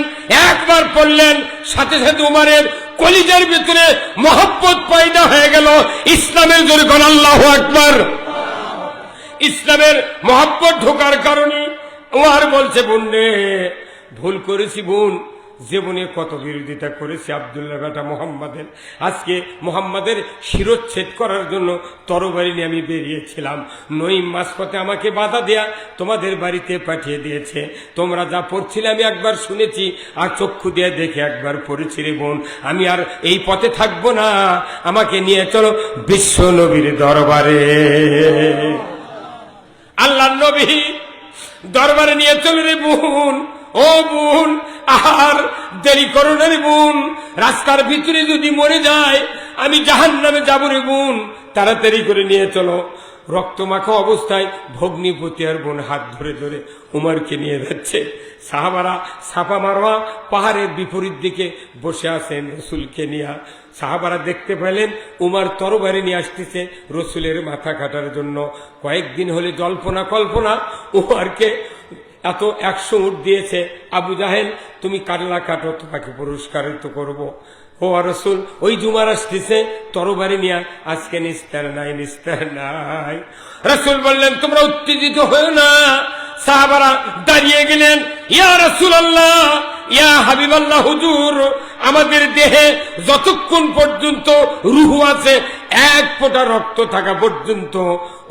একবার পড়লেন, সাথে সাথে উমারের কলিজার ভিতরে মহব্বত পয়দা হয়ে গেল ইসলামের। জোরে বল আল্লাহু আকবার। ইসলামের মহব্বত ঢোকার কারণে উমার বলছে, বোন রে, ভুল করেছি বোন, জীবনে কত বিরোধিতা করেছি আব্দুল্লাহ বেটা মোহাম্মদের। আজকে মোহাম্মদের শিরোচ্ছেদ করার জন্য তরবারি নিয়ে আমি বেরিয়েছিলাম, নঈম মাঝপথে আমাকে বাধা দেয়া তোমাদের বাড়িতে পাঠিয়ে দিয়েছে। তোমরা যা পড়ছিলে আমি একবার শুনেছি আর চক্ষু দিয়ে দেখে একবার পড়েছি রে বোন, আমি আর এই পথে থাকবো না, আমাকে নিয়ে চলো বিশ্ব নবীর দরবারে। আল্লাহ নবী দরবারে নিয়ে চলে রে বোন, ও বোন, আর দেরি করো না রে বোন, রাস্তার ভিতরে যদি মরে যায় আমি জাহান্নামে যাব রে বোন, তাড়াতাড়ি করে নিয়ে চলো। রক্তমাখা অবস্থায় ভগ্নিপতি আর বোন হাত ধরে ধরে উমরকে নিয়ে যাচ্ছে। সাহাবারা সাফা মারওয়া পাহাড়ের বিপরীত দিকে বসে আছেন রসুলকে নিয়ে। সাহাবারা দেখতে পেলেন উমর তরবারি নিয়ে আসতেছে রসুলের মাথা কাটার জন্য। কয়েকদিন হলে জল্পনা কল্পনা উমরকে এত 100 উট দিয়েছে আবু জাহেল, তুমি কাটলা কাটো, তোমাকে পুরস্কারিত করব। ও রসুল, ওই জুমার আসতেছে তরবারি নিয়ে, আজকে নিস্তার নাই, নিস্তার নাই। রসুল বললেন তোমরা উত্তেজিত হয়েও না। সাহাবারা দাঁড়িয়ে গেলেন, ইয়া রাসূলুল্লাহ, ইয়া হাবিবাল্লাহ, হুজুর, আমাদের দেহে যতক্ষণ পর্যন্ত রূহ আছে, এক ফোঁটা রক্ত থাকা পর্যন্ত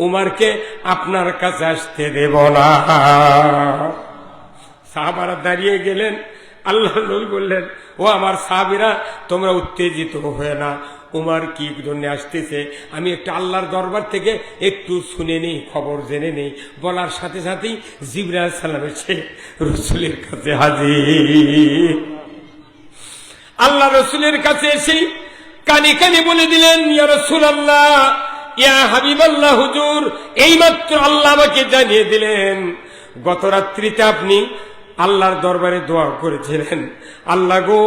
উমরকে আপনার কাছে আসতে দেব না। সাহাবারা দাঁড়িয়ে গেলেন। আল্লাহর নবী বললেন, ও আমার সাহাবীরা, তোমরা উত্তেজিত হয়ে না, উমর কি জন্য আসতেছে আমি একটু আল্লাহর দরবার থেকে একটু শুনে নেই, খবর জেনে নেই। বলার সাথে সাথেই জিবরাইল আলাইহিস সালাম এসে রসুলের কাছে হাজির। আল্লাহ রসুলের কাছে এসে কানে কানে বলে দিলেন, ইয়া রাসূলুল্লাহ, ইয়া হাবিবাল্লাহ, হুজুর, এইমাত্র আল্লাহ আমাকে জানিয়ে দিলেন গত রাত্রিতে আপনি আল্লাহর দরবারে দোয়া করেছিলেন। আল্লাহ গো,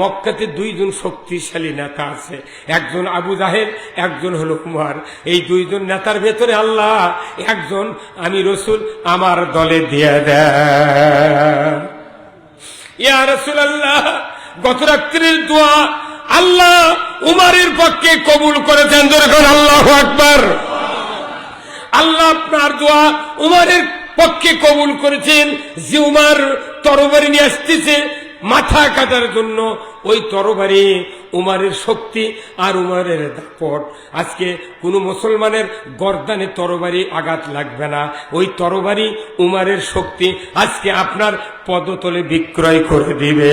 মক্কাতে 2 জন শক্তিশালী নেতা আছে, একজন আবু জাহেল, একজন হলো উমর। এই 2 জন নেতার ভেতরে আল্লাহ একজন আমি রসুল আমার দলে দিয়ে দেন। ইয়া রাসূলুল্লাহ, গত রাত্রির দোয়া আল্লাহ উমরের পক্ষে কবুল করেছেন। যখন আল্লাহু আকবার, আল্লাহ আপনার দোয়া উমরের পক্ষে কবুল করেছেন। যে উমর তরবারি নিয়ে আসতেছে মাথা কাটার জন্য, ওই তরবারি উমরের শক্তি আর উমরের দাপট। আজকে কোন মুসলমানের গর্দানে তরবারি আঘাত লাগবে না, ওই তরবারি উমরের শক্তি আজকে আপনার পদতলে বিক্রয় করে দিবে।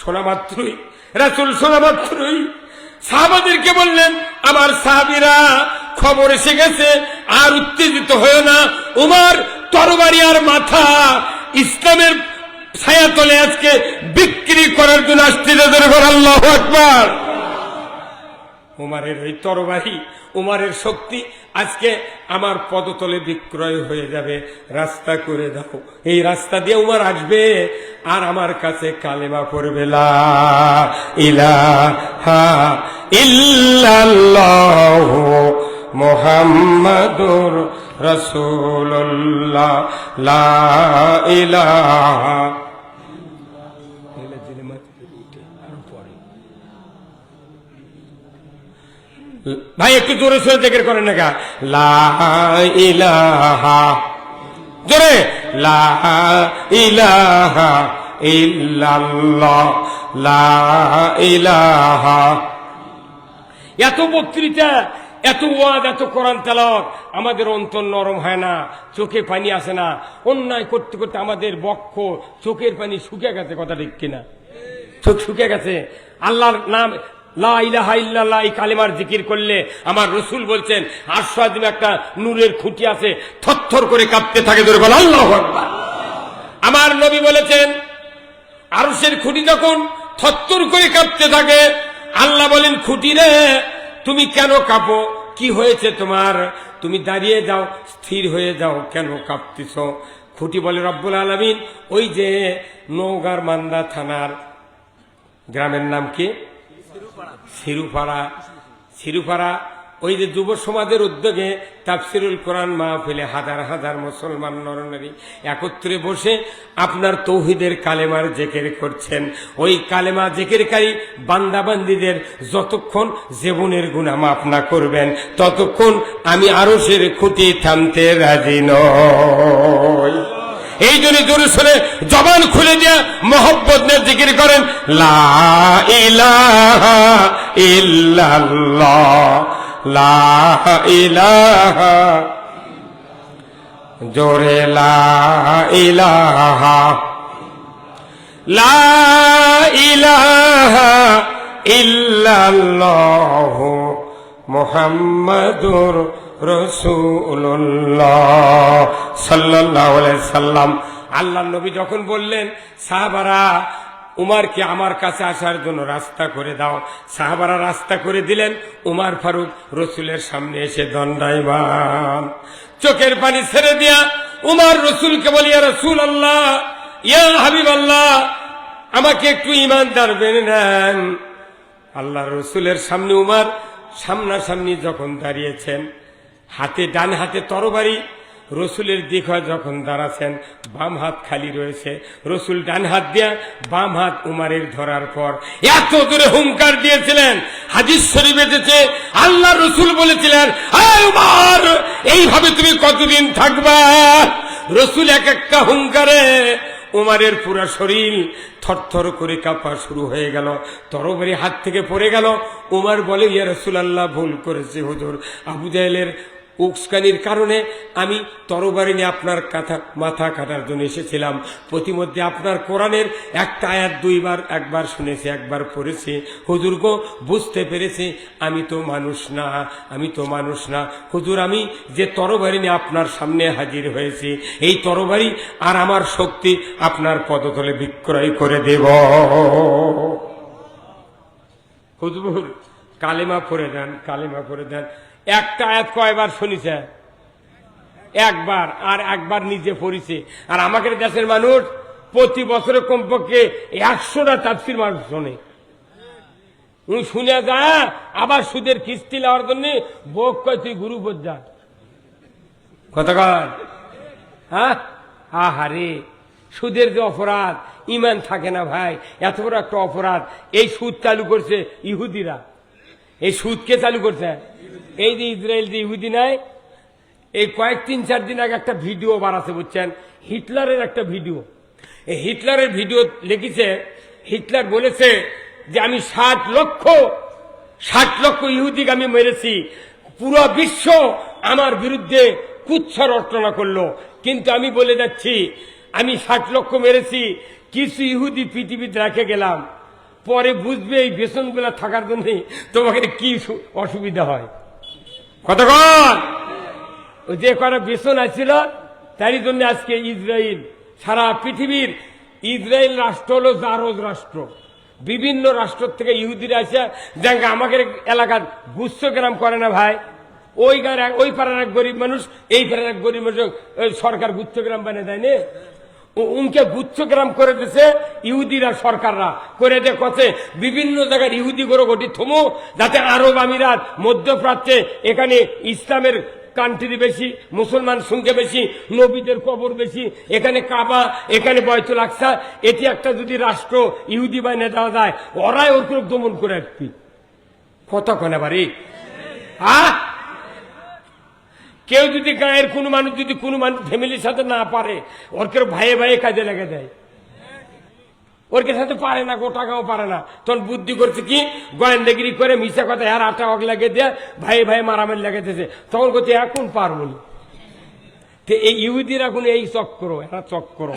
শোনা মাত্রই রাসূল শোনা মাত্রই সাহাবাদেরকে বললেন, আমার সাহাবীরা, খবর এসে গেছে, আর উত্তেজিত হয়েও না। উমর তরবারি আর মাথা ইসলামের ছায়াতলে আজকে বিক্রি করার জন্য আসতেছে। আল্লাহু আকবার। উমরের ওই তরবারি, উমরের শক্তি আজকে আমার পদতলে বিক্রয় হয়ে যাবে। রাস্তা করে দাও, এই রাস্তা দিয়ে উমর আসবে আর আমার কাছে কালেমা পড়বে, লা ইলাহা ইল্লাল্লাহু মুহাম্মাদুর রাসূলুল্লাহ, লা ইলাহা। ভাই একটু জোরে সোরে জিকির করেন না গা, লা ইলাহা, জোরে, লা ইলাহা ইল্লাল্লাহ, লা ইলাহা। এত বক্তৃতা, এত ওয়াজ, এত কোরআন তেলাওয়াত, আমাদের অন্তর নরম হয় না, চোখে পানি আসে না। অন্যায় করতে করতে আমাদের বক্ষ, চোখের পানি শুকিয়ে গেছে। কথা ঠিক কিনা? চোখ শুকিয়ে গেছে। আল্লাহর নাম লা ইলাহা ইল্লাল্লাহ এই কালেমার জিকির করলে আমার রসুল বলছেন আরশ আযিমে একটা নূরের খুঁটি আছে, থরথর করে কাঁপতে থাকে। ধরে বল আল্লাহু আকবার। আমার নবী বলেছেন আরশের খুঁটি যখন থরথর করে কাঁপতে থাকে, আল্লাহ বলেন, খুঁটি রে, তুমি কেন কাঁপো? কি হয়েছে তোমার? তুমি দাঁড়িয়ে যাও, স্থির হয়ে যাও, কেন কাঁপতেছ? খুঁটি বলে, রব্বুল আলামিন, ওই যে নওগাঁর মান্দা থানার গ্রামের নাম কি? শিরুপাড়া। শিরুপাড়া ওই যে যুব সমাজের উদ্যোগে তাফসিরুল কোরআন মাহফিলে হাজার হাজার মুসলমান নরনারী একত্রে বসে আপনার তৌহিদের কালেমার জিকির করছেন। ওই কালেমা জিকিরকারী বান্দাবান্দীদের যতক্ষণ জীবনের গুনাহ মাফ না করবেন, ততক্ষণ আমি আরশের খুঁটি থামতে রাজি নই। এই জন্য জোরে সোরে জবান খুলে দিয়ে মোহব্বত নিয়ে জিকির করেন, লা ইলাহা ইল্লাল্লাহ, লা ইলাহা, জোরে লা ইলাহা, লা ইলাহা ইল্লাল্লাহ মুহাম্মাদুর রাসূলুল্লাহ সাল্লাল্লাহু আলাইহি সাল্লাম। আল্লাহর নবী যখন বললেন, সাহাবারা উমারকে আমার কাছে আসার জন্য রাস্তা করে দাও, সাহাবারা রাস্তা করে দিলেন। উমার ফারুক রসুলের সামনে এসে দণ্ডায়মান, চোখের পানি ছেড়ে দিয়া উমার রসুলকে বলি, ইয়া রাসূলুল্লাহ, ইয়া হাবিবাল্লাহ, আমাকে একটু ঈমানদার বেনে নেন। আল্লাহ রসুলের সামনে উমার সামনাসামনি যখন দাঁড়িয়েছেন, হাতে ডান হাতে তরবারি, রসুলের দিক যখন দাঁড়াচ্ছেন, বাম হাত খালি রয়েছে। রসুল ডান হাত দিয়া বাম হাত উমারের ধরার পর এত দূরে হুঙ্কার দিয়েছিলেন, হাদিস শরীফে এসেছে আল্লাহ রসুল বলেছিলেন, আয় উমার, এইভাবে তুমি কতদিন থাকবা? রসুল এক একটা হুঙ্কারে উমারের পুরা শরীর থরথর করে কাঁপা শুরু হয়ে গেল, তরবারি হাত থেকে পড়ে গেল। উমার বলে, ইয়া রাসূলুল্লাহ, ভুল করেছে হুজুর, আবু জাহেলের উস্কানির কারণে আমি তরবারি নিয়ে আপনার মাথা কাটার জন্য এসেছিলাম। প্রতিমধ্যে আপনার কোরআনের একটা আয়াত দুইবার, একবার শুনেছি, একবার পড়েছি। হুজুর গো, বুঝতে পেরেছি আমি তো মানুষ না, আমি তো মানুষ না হুজুর। আমি যে তরবারি নিয়ে আপনার সামনে হাজির হয়েছি, এই তরবারি আর আমার শক্তি আপনার পদতলে বিক্রয় করে দেব। হুজুর কালেমা পড়ে দেন, কালেমা পড়ে দেন। একটা আয়াত কয়বার শুনিছে? একবার, আর একবার নিজে পড়িছে। আর আমাদের দেশের মানুষ প্রতি বছরে কমপক্ষে 100টা তাফসীর মানুষ শোনে। শুনে যা, আবার সুদের কিস্তি নেওয়ার জন্য বোক কয় তুই গুরু বোঝা কথা কয়। হ্যাঁ, আহারে, সুদের যে অপরাধ, ইমান থাকে না ভাই, এত বড় একটা অপরাধ। এই সুদ চালু করছে ইহুদিরা। এই সুদ কে চালু করছে? এই যে ইসরায়েল যে ইহুদি নাই, এই কয়েক 3-4 দিন আগে একটা ভিডিও বানাচ্ছে, বুঝছেন, হিটলারের একটা ভিডিও। এই হিটলারের ভিডিও লিখেছে, হিটলার বলেছে যে আমি 60 লক্ষ ইহুদিকে আমি মেরেছি, পুরো বিশ্ব আমার বিরুদ্ধে কুচ্ছ রচনা করলো, কিন্তু আমি বলে যাচ্ছি আমি 60 লক্ষ মেরেছি, কিছু ইহুদি পৃথিবীতে রেখে গেলাম, পরে বুঝবে এই বেতনগুলো থাকার জন্য তোমাকে কি অসুবিধা হয়। কতক্ষণ ওই যে কটা বেতন আছিল, তারই জন্য আজকে ইসরায়েল, সারা পৃথিবীর ইসরায়েল রাষ্ট্র হলো জারজ রাষ্ট্র। বিভিন্ন রাষ্ট্র থেকে ইহুদিরা আসে, দেখ আমাদের এলাকার গুচ্ছগ্রাম করে না ভাই, ওই পাড়ার এক গরিব মানুষ, এই পাড়ার এক গরিব মানুষ, সরকার গুচ্ছগ্রাম বানিয়ে দেয়নি, উনকে গুচ্ছগ্রাম করে দিছে ইহুদিরা, সরকাররা করে দিয়ে কছে বিভিন্ন জায়গায় ইহুদি গড়ে গঠি থমো, যাতে আরব আমিরাত, মধ্যপ্রাচ্যে, এখানে ইসলামের কান্ট্রি বেশি, মুসলমান সংখ্যা বেশি, নবীদের কবর বেশি, এখানে কাবা, এখানে বয়তুল আকসা, এটি একটা যদি রাষ্ট্র ইহুদি বানিয়ে দেওয়া যায়, ওরাই ওর দমন করে একটি কতক্ষণ বাড়ি। হ্যাঁ, কেউ যদি গায়ের কোনো মানুষ যদি কোনো মানুষ ফ্যামিলির সাথে না পারে, ওর কেউ ভাইয়ে ভাইয়ে কাজে লেগে দেয়, ওর সাথে পারে না, গোটা গাঁও পারে না, তখন বুদ্ধি করছে কি, গোয়েন্দাগিরি করে মিশা কথা আর আটা অগ লাগিয়ে দেয়, ভাই ভাই মারামারি লেগেছে, তখন করছে এখন পারবো না। এই ইহুদিরা কোনো এই চক্র, এরা চক্র।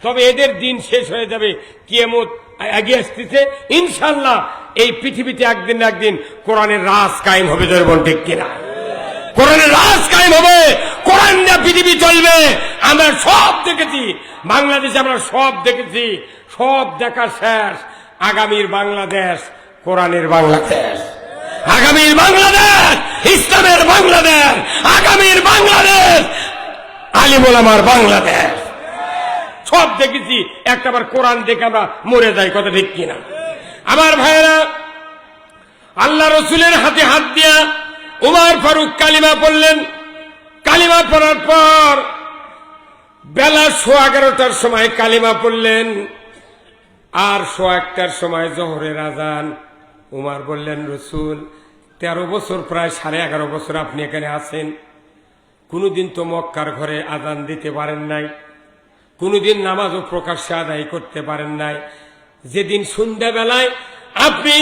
তবে এদের দিন শেষ হয়ে যাবে, কিয়ামত এগিয়ে আসতেছে ইনশাল্লাহ। এই পৃথিবীতে একদিন না একদিন কোরআনের রাজ কায়েম হবে, জোরবন ঠিক কিনা? কোরআনের রাজ কায়েম হবে, কোরআন নিয়ে পৃথিবী চলবে। আমরা সব দেখেছি বাংলাদেশে, আমরা সব দেখেছি, সব দেখা শেষ। আগামীর বাংলাদেশ কোরআনের বাংলাদেশ, আগামীর বাংলাদেশ ইসলামের বাংলাদেশ, আগামীর বাংলাদেশ আলিম ওলামার বাংলাদেশ। সব দেখেছি, একটাবার কোরআন দেখে আমরা মরে যাই, কথা ঠিক কিনা? আমার ভাইয়েরা, আল্লাহ রসুলের হাতে হাত দিয়া উমর ফারুক কালিমা পড়লেন। কালিমা পড়ার পর বেলা 11:15 সময় কালিমা পড়লেন, আর 1:01 সময় জোহরের আজান। উমর বললেন, রসুল 13 বছর, প্রায় 11.5 বছর আপনি এখানে আছেন, কোনদিন তো মক্কার ঘরে আজান দিতে পারেন নাই, কোনদিন নামাজও প্রকাশ্যে আদায় করতে পারেন নাই। যেদিন সন্ধ্যাবেলায় আপনি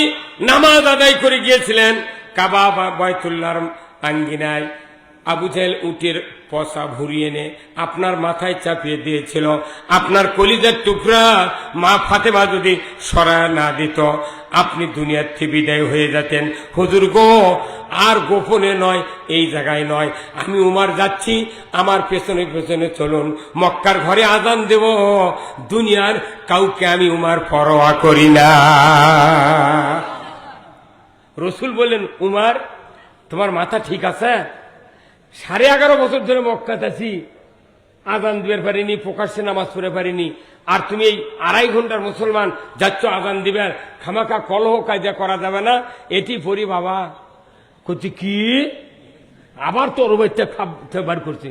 নামাজ আদায় করে গিয়েছিলেন কাবা বা বাইতুল্লাহর আঙ্গিনায়, আবু জেহেল উটের পচা ভরিয়ে এনে আপনার মাথায় চাপিয়ে দিয়েছিল। আপনার কলিজার টুকরা মা ফাতেমা যদি সরায় না দিত, আপনি দুনিয়ার থেকে বিদায় হয়ে যেতেন। হুজুর গো, আর গোপনে নয়, এই জায়গায় নয়, আমি উমার যাচ্ছি, আমার পেছনে পেছনে চলুন, মক্কার ঘরে আজান দেব, দুনিয়ার কাউকে আমি উমার পরোয়া করি না। রসুল বললেন, উমার তোমার মাথা ঠিক আছে? 11.5 বছর ধরে মক্কাতে আছি, আজান দিতে পারিনি, প্রকাশ্যে নামাজ পড়ে পারিনি, আর তুমি এই 2.5 ঘন্টার মুসলমান যাচ্ছ আজান দিবে, খামাকা কলহ কায়দা করা যাবে না, এটি পড়ি বাবা। করছি কি? আবার তরবারিটা বার করছি,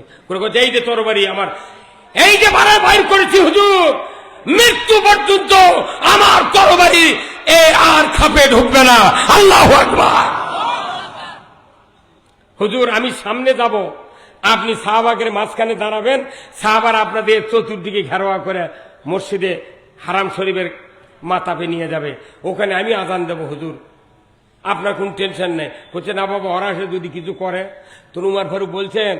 এই যে তরবারি আমার, এই যে বাইর করেছি হুজুর, মৃত্যু পর্যন্ত আমার তরবারি এ আর খাপে ঢুকবে না। আল্লাহু আকবার। হুজুর আমি সামনে যাব, আপনি সাহাবাদের মাঝখানে দাঁড়াবেন, সাহাবারা আপনাদের চতুর্দিকে ঘেরোয়া করে মসজিদে হারাম শরীফের মাতাপে নিয়ে যাবে, ওখানে আমি আজান দেব হুজুর, আপনার কোন টেনশন নেই। বলছে না বাবা, ওরা এসে যদি কিছু করে। তো উমার ফারুক বলছেন,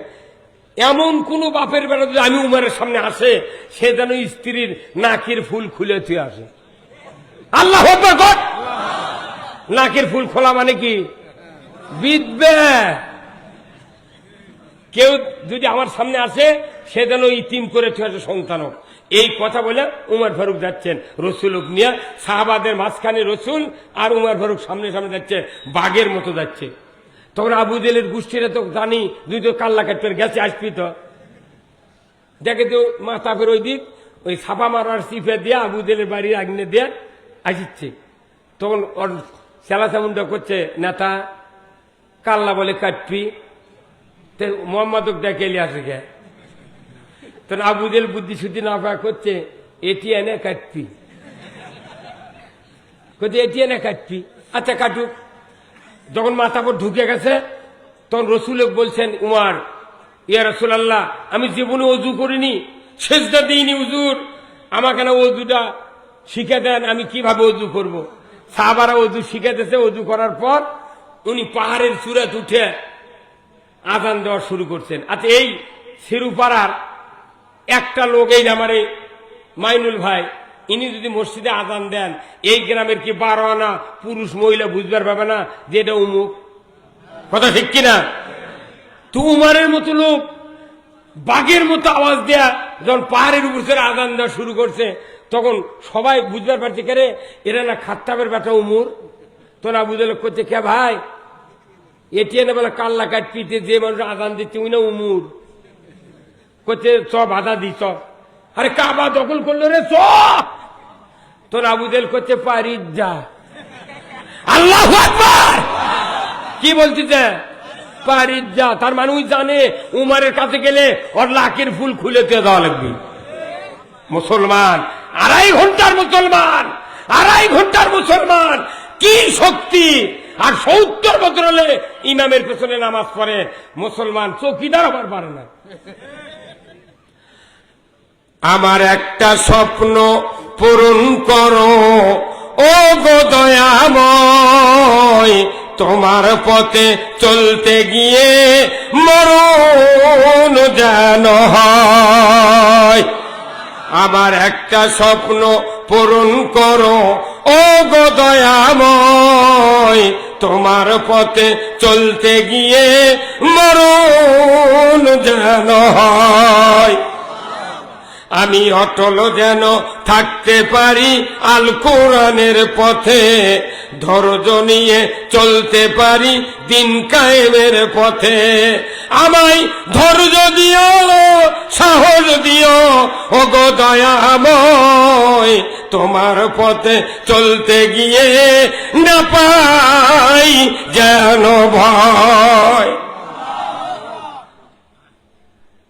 এমন কোন বাপের বেলা যদি আমি উমারের সামনে আসে, সে যেন স্ত্রীর নাকের ফুল খুলে থুয়ে আসে। আল্লাহু আকবার। নাকের ফুল খোলা মানে কি? বিধবে। কেউ যদি আমার সামনে আসে, সে যেন ইতিম করে থুয়ে আসে সন্তানক। এই কথা বলে উমর ফারুক যাচ্ছেন রসুল নিয়ে, সাহাবাদের মাঝখানে রসুল আর উমর ফারুক সামনে সামনে যাচ্ছে, বাঘের মতো যাচ্ছে। তখন আবু জেলের গোষ্ঠীরা তো জানি, দুই তো কাল্লা কাটতে গেছে, আসবি তো দেখে তো মাতাফের ওই দিক, ওই ছাপা মারার চিপে দিয়ে আবু জেলের বাড়ির আগ্নে দিয়ে আসিচ্ছে। তখন ওর চেলা চামুন্ডা করছে, নেতা কাল্লা বলে কাটবি, মোহাম্মদক দেখে এলি আসে গে। তখন আবু জেল বুদ্ধি শুদ্ধি না পাওয়া করছে, এটি এনে কাটবি, করছে এটি এনে কাটবি, আচ্ছা কাটুক। যখন মাথাপর ঢুকে গেছে, তখন রসুল বলছেন, উমার ইয়া রাসূলুল্লাহ, আমি জীবনে অজু করিনি, সেজদা দিইনি, হুজুর আমাকে না অজুটা শিখে দেন, আমি কিভাবে অজু করব। সাহাবারা অজু শিখে দিয়েছে। অজু করার পর উনি পাহাড়ের চূড়াত উঠে আজান দেওয়া শুরু করছেন। আচ্ছা, এই শিরুপাড়ার একটা লোক, এই আমারে মাইনুল ভাই, ইনি যদি মসজিদে আজান দেন, এই গ্রামের কি 12 আনা পুরুষ মহিলা বুঝবার পাবে না যে এটা উমুক? কথা ঠিক কিনা? তো উমারের মতো লোক বাঘের মতো আওয়াজ দেয়া যখন পাহাড়ের উপর ছেড়ে আজান দেওয়া শুরু করছে, তখন সবাই বুঝবার পারছে, কে রে, এরা না খাত্তাবের বেটা উমর। তো না বুঝে লোক করছে, কে ভাই, এটি এনে বলে কাল্লা কাটপিতে যে মানুষ আজান দিচ্ছে উনি না উমুর। করছে চ বাধা দি, চ। আরে কাবা দখল করলো রে, চ। তোর আবু জেল করছে, পারি যা। আল্লাহু আকবার। কি বলছিস? পারি যা। তার মানুষ জানে উমারের কাছে গেলে ওর লাকের ফুল খুলে দেওয়া লাগবে। মুসলমান 2.5 ঘন্টার মুসলমান, 2.5 ঘন্টার মুসলমান, কি শক্তি! আর 70 বছর হলে ইমামের পেছনে নামাজ পড়ে মুসলমান, চৌকিদার আবার পারে না। আমার একটা স্বপ্ন পূরণ করো ও গো দয়াময়, তোমার পথে চলতে গিয়ে মরণ যেন হয়। আমার একটা স্বপ্ন পূরণ করো ও গো দয়াময়, তোমার পথে চলতে গিয়ে মরণ যেন হয়। আমি অটল যেন থাকতে পারি আল কোরআনের পথে, ধৈর্য নিয়ে চলতে পারি দিন কায়েমের পথে। আমায় ধৈর্য দিও, সাহস দিও ও গো দয়াময়, তোমার পথে চলতে গিয়ে না পাই যেন ভয়।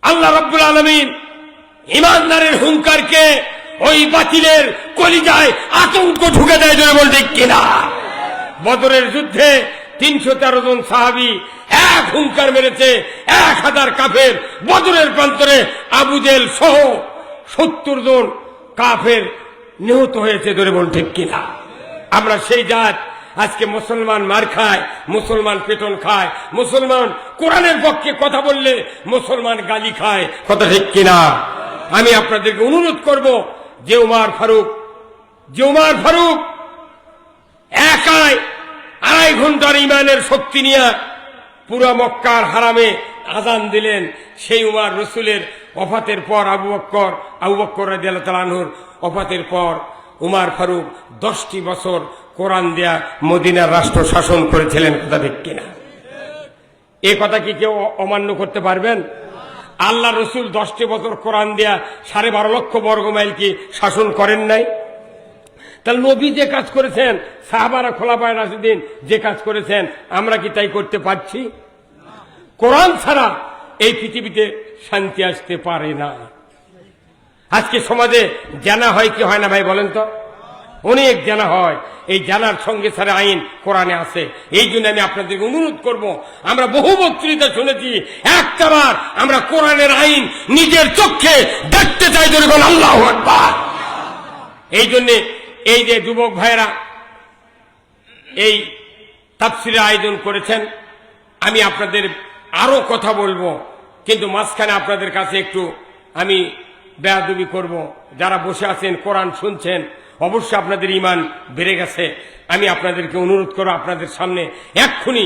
আল্লাহ রাব্বুল আলামিন ইমানদারের হুঙ্কারকে ওই বাতিলের কলিজায় আতঙ্ক ঢুকে দেয়, জোরে বল ঠিক কিনা? বদরের যুদ্ধে 313 জন সাহাবী এক হুঙ্কার মেরেছে, 1000 কাফের বদরের প্রান্তরে আবু জেহেল সহ 70 জন কাফের নিহত হয়েছে, জোরে বল ঠিক কিনা? আমরা সেই জাত, আজকে মুসলমান মার খায়, মুসলমান পেটন খায়, মুসলমান কোরআনের পক্ষে কথা বললে মুসলমান গালি খায়। কথা ঠিক কিনা? আমি আপনাদেরকে অনুরোধ করব যে উমর ফারুক একাই 2.5 ঘন্টার ইমানের শক্তি নিয়ে পুরো মক্কার হারামে আজান দিলেন। সেই উমর রসুলের ওফাতের পর আবু বকর রাদিয়াল্লাহু তাআলা আনহুর ওফাতের পর উমর ফারুক 10টি বছর কোরআন দেয়া মদিনার রাষ্ট্র শাসন করেছিলেন। কথা ঠিক কিনা? এই কথা কি কেউ অমান্য করতে পারবেন? আল্লাহ রসুল 10টি বছর কোরআন দেয়া 12.5 লক্ষ বর্গমাইল কি শাসন করেন নাই? তাহলে নবী যে কাজ করেছেন, সাহাবারা খোলাফায়ে রাশিদিন যে কাজ করেছেন, আমরা কি তাই করতে পারছি? কোরআন ছাড়া এই পৃথিবীতে শান্তি আসতে পারে না। আজকে সমাজে জানা হয় কি হয় না ভাই বলেন তো? অনেক জানা হয়। এই জানার সঙ্গে সাথে আইন কোরআনে আছে। এই জন্য আমি আপনাদেরকে অনুরোধ করব, আমরা বহু বক্তৃতা শুনেছি, একটাবার আমরা কোরআনের আইন নিজের চোখে দেখতে চাই। যখন আল্লাহু আকবার। এই জন্য এই যে যুবক ভাইরা এই তাফসীরের আয়োজন করেছেন, আমি আপনাদের আরো কথা বলবো, কিন্তু মাঝখানে আপনাদের কাছে একটু আমি বেয়াদবি করব। যারা বসে আছেন কোরআন শুনছেন, অবশ্যই আপনাদের ঈমান বেড়ে গেছে। আমি আপনাদেরকে অনুরোধ করব, আপনাদের সামনে এক্ষুনি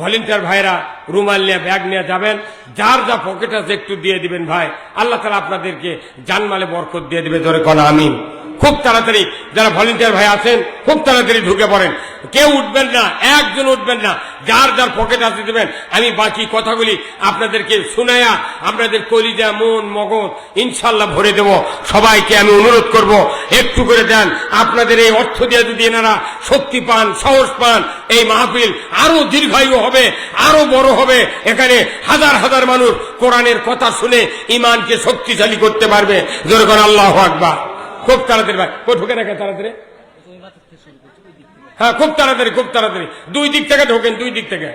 ভলেন্টিয়ার ভাইরা রুমাল নিয়ে ব্যাগ নিয়ে যাবেন, যার যা পকেট আছে একটু দিয়ে দিবেন ভাই। আল্লাহ তাআলা আপনাদেরকে জানমালে বরকত দিয়ে দিবে। ধরে কোন আমিন। খুব তাড়াতাড়ি যারা ভলেন্টিয়ার ভাই আছেন খুব তাড়াতাড়ি ঢুকে পড়েন, কেউ উঠবেন না, একজন উঠবেন না, যার যার পকেট আছে দেবেন। আমি বাকি কথাগুলি আপনাদেরকে শুনায়া আপনাদের কলিজা মন মগজ ইনশাল্লাহ ভরে দেব। সবাইকে আমি অনুরোধ করব একটু করে দেন। আপনাদের এই অর্থ দিয়ে যদি এনারা শক্তি পান, সাহস পান, এই মাহফিল আরো দীর্ঘায়ু হবে, আরো বড় হবে। এখানে হাজার হাজার মানুষ কোরআনের কথা শুনে ইমানকে শক্তিশালী করতে পারবে। জোরে করে আল্লাহু আকবার। খুব তাড়াতাড়ি ভাই, ঢুকে রাখে তাড়াতাড়ি। হ্যাঁ, খুব তাড়াতাড়ি, খুব তাড়াতাড়ি। 2 দিক থেকে ঢোকেন, 2 দিক থেকে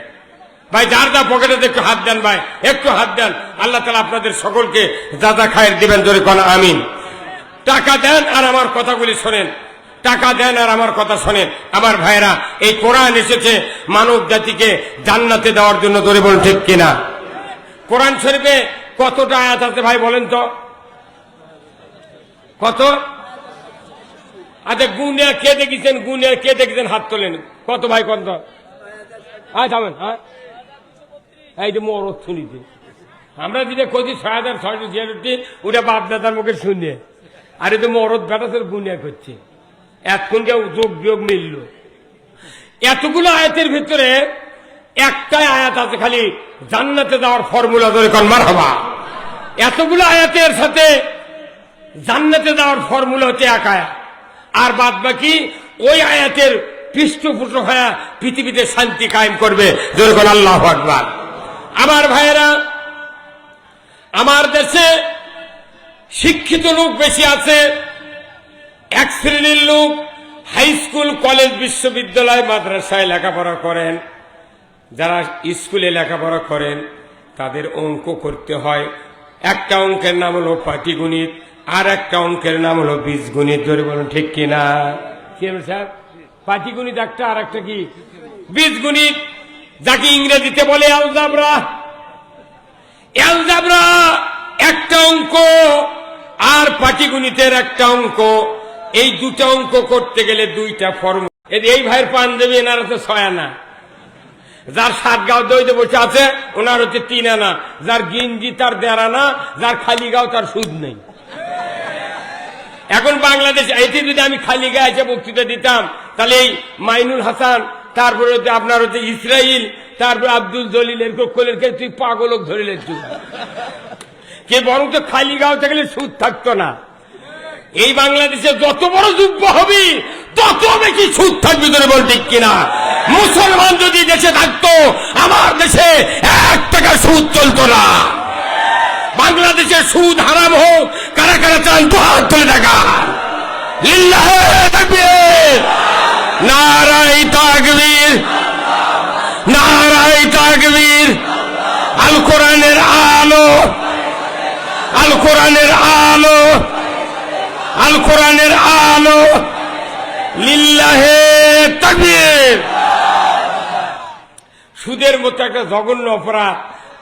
ভাই। যার যা পকেটে একটু হাত দেন ভাই, একটু হাত দেন। আল্লাহ তাআলা আপনাদের সকলকে যা যা খায়ের দিবেন। জোরে কোন আমিন। টাকা দেন আর আমার কথাগুলি শোনেন, টাকা দেন আর আমার কথা শোনেন। আমার ভাইরা, এই কোরআন এসেছে মানব জাতিকে জান্নাতে দেওয়ার জন্য। ধরে বলুন ঠিক কিনা? কোরআন শরীফে কতটা আয়াত আছে ভাই বলেন তো? কত? আচ্ছা, গুনে কে দেখেছেন? হাত তোলেন। কত ভাই? কত? থামেন। হ্যাঁ, এই যে মরদ শুনিতে আমরা যেটা কইছি 6666, ওটা বাপ দাদার মুখে শুনে, আর এই তো মরদ বেটা গুনিয়া করছে। এতক্ষণ কেউ যোগ বিয়োগ মিলল। এতগুলো আয়াতের ভিতরে একটাই আয়াত আছে খালি জান্নাতে যাওয়ার ফর্মুলা। ধরে কোন মারহাবা। এতগুলো আয়াতের সাথে জান্নাতে যাওয়ার ফর্মুলা হচ্ছে এক আয়াত, আর বাদ বাকি ওই আয়াতের পৃষ্ঠপোষক হয়ে পৃথিবীতে শান্তি কায়েম করবে। জোরে বলেন আল্লাহু আকবার। আমার ভাইয়েরা, আমার দেশে শিক্ষিত লোক বেশি আছে। এক শ্রেণীর লোক হাই স্কুল, কলেজ, বিশ্ববিদ্যালয়, মাদ্রাসায় লেখাপড়া করেন। যারা স্কুলে লেখাপড়া করেন তাদের অঙ্ক করতে হয়। একটা অঙ্কের নাম হলো পাটিগণিত, আর একটা অঙ্কের নাম হলো বীজগণিত। ধরে বলুন ঠিক কিনা? স্যার, পাটিগণিত একটা, আর একটা কি? বীজগণিত, যাকে ইংরেজিতে বলে অ্যালজেব্রা। অ্যালজেব্রা একটা অঙ্ক, আর পাটিগণিতের একটা অঙ্ক। এই দুটা অঙ্ক করতে গেলে 2টা ফর্মুলা। এই ভাইয়ের পাঞ্জাবি, এনার হচ্ছে 6 আনা। যার 7 গাঁও দইতে বসে আছে ওনার হচ্ছে 3 আনা। যার গিঞ্জি তার 1.5 আনা। যার খালি গাঁও তার সুদ নেই। এখন বাংলাদেশ, এটি যদি আমি খালি গায়ে এসে বক্তৃতা দিতাম, তাহলে এই মাইনুল হাসান, তারপরে হচ্ছে আপনার হচ্ছে ইসরাইল, তারপরে আব্দুল জলিল, এরকম তুই পাগলক ধরিলে কে, বরং তো খালি গাঁও থাকলে সুদ থাকতো না। এই বাংলাদেশে যত বড় যুদ্ধ হবে তত বেশি সুদ থাকবে। ধরে বল ঠিক কিনা? মুসলমান যদি দেশে থাকতো, আমার দেশে 1 টাকা সুদ চলতো না। বাংলাদেশের সুদ হারাম হোক। কারা কারা চান? 2 হাত তুলে টাকা। লিল্লাহে তাকবীর, নারায়ে তাকবীর, নারায়ে তাকবীর। আল কোরআনের আলো, আল কোরআনের আলো, আল কোরআনের আলো। লিল্লাহে তাকবীর। সুদের মতো একটা জঘন্য অপরাধ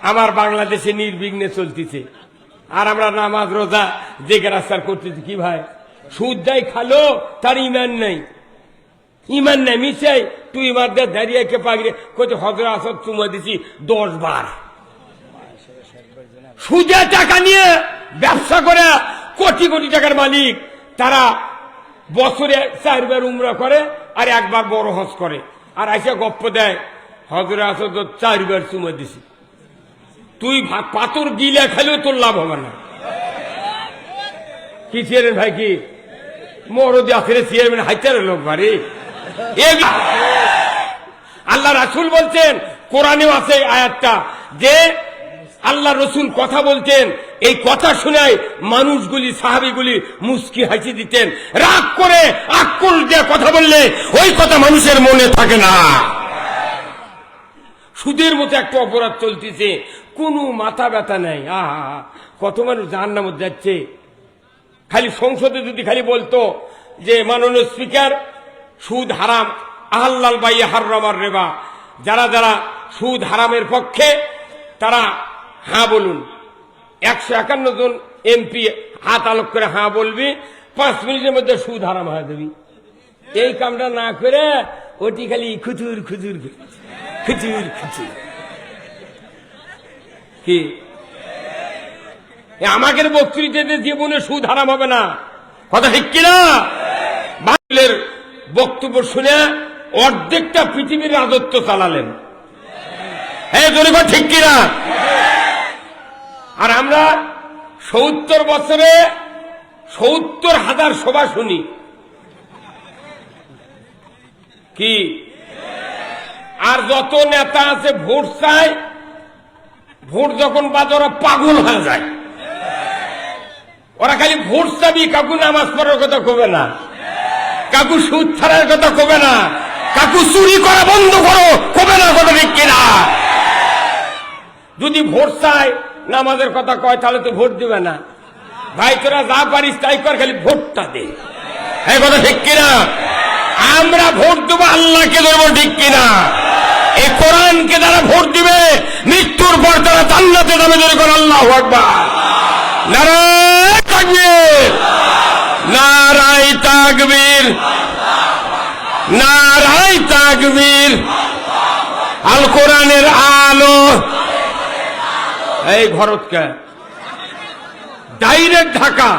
আমার বাংলাদেশে নির্বিঘ্নে চলতেছে। আর আমরা নামাজ রোজা যে রাস্তার করতেছি কি ভাই, সুদ যাই খালো তার ইমান নাই, ইমান নাই মিশাই তুই ইমান দিয়ে দাঁড়িয়ে কে পাগড়ে কত হজর আসর চুমা দিছি 10 বার। সুদের টাকা নিয়ে ব্যবসা করে কোটি কোটি টাকার মালিক, তারা বছরে 4 বার উমরা করে আর 1 বার বড় হজ করে, আর আইসা গপ্প দেয় হজরে আসর 4 বার চুমা দিছি। তুই পাথর গিলে খাইলেও তোর লাভ হবে না। কি চেয়ারেন ভাই, কি মরদি আখেরে চেয়ারম্যান হাইচারের লোক ভারি। আল্লাহ রাসূল বলছেন, কোরআনেও আছে আয়াতটা, যে আল্লাহ রসুল কথা বলতেন, এই কথা শুনায় মানুষগুলি সাহাবীগুলি মুস্কি হাসি দিতেন। রাগ করে আক্কল দিয়ে কথা বললে ওই কথা মানুষের মনে থাকে না। সুদের মতো একটা অপরাধ চলতেছে, কোনো মাথা ব্যথা নাই। কত মানুষ জাহান্নামে যাচ্ছে। খালি সংসদে যদি খালি বলতো যে মাননীয় স্পিকার সুদ হারাম, আহাল্লাল বাইয়ে হাররামার রেবা, যারা যারা সুদ হারামের পক্ষে তারা হ্যাঁ বলুন। 151 জন এমপি হাত আলোক করে হ্যাঁ বলবি, 5 মিনিটের মধ্যে সুদ হারাম হয়ে দেবি। এই কামটা না করে ওটি খালি খুচুর খুচুর খুচুর খুচুর। কি আমাদের বক্তৃতাতে জীবনে সুদ হারাম হবে না, কথা ঠিক কিনা? বাংলার বক্তব্য শুনে অর্ধেকটা পৃথিবীর রাজত্ব চালালেন। হ্যাঁ জোরে কথা ঠিক কিনা? আর আমরা 70 বছরে 70,000 সভা শুনি। কি আর যত নেতা আছে ভোট চায়, ভোট যখন বাজে ওরা পাগল হয়ে যায়। ওরা খালি ভোট চাবি, কাকু নামাজ পড়ার কথা কবে না, কাকু সুদ ছাড়ার কথা কবে না, কাকু চুরি করা বন্ধ করো কবে না, কথা ঠিক কিনা? যদি ভোট চায় নামাজের কথা কয় তাহলে তো ভোট দিবে না। ভাই তোরা যা পারিস তাই কর, খালি ভোটটা দে। এই কথা ঠিক কিনা? আমরা ভোট দেবো আল্লাহকে দেবো, ঠিক কিনা? এই কোরআনকে যারা ভোট দিবে মৃত্যুর পর তারা জান্নাতে যাবে। যদি কোন আল্লাহু আকবার, নারায়ে তাকবীর, নারায়ে তাকবীর, নারায়ে তাকবীর। আল কোরআনের আলো। এই ভরতকে ডাইরেক্ট ঢাকা।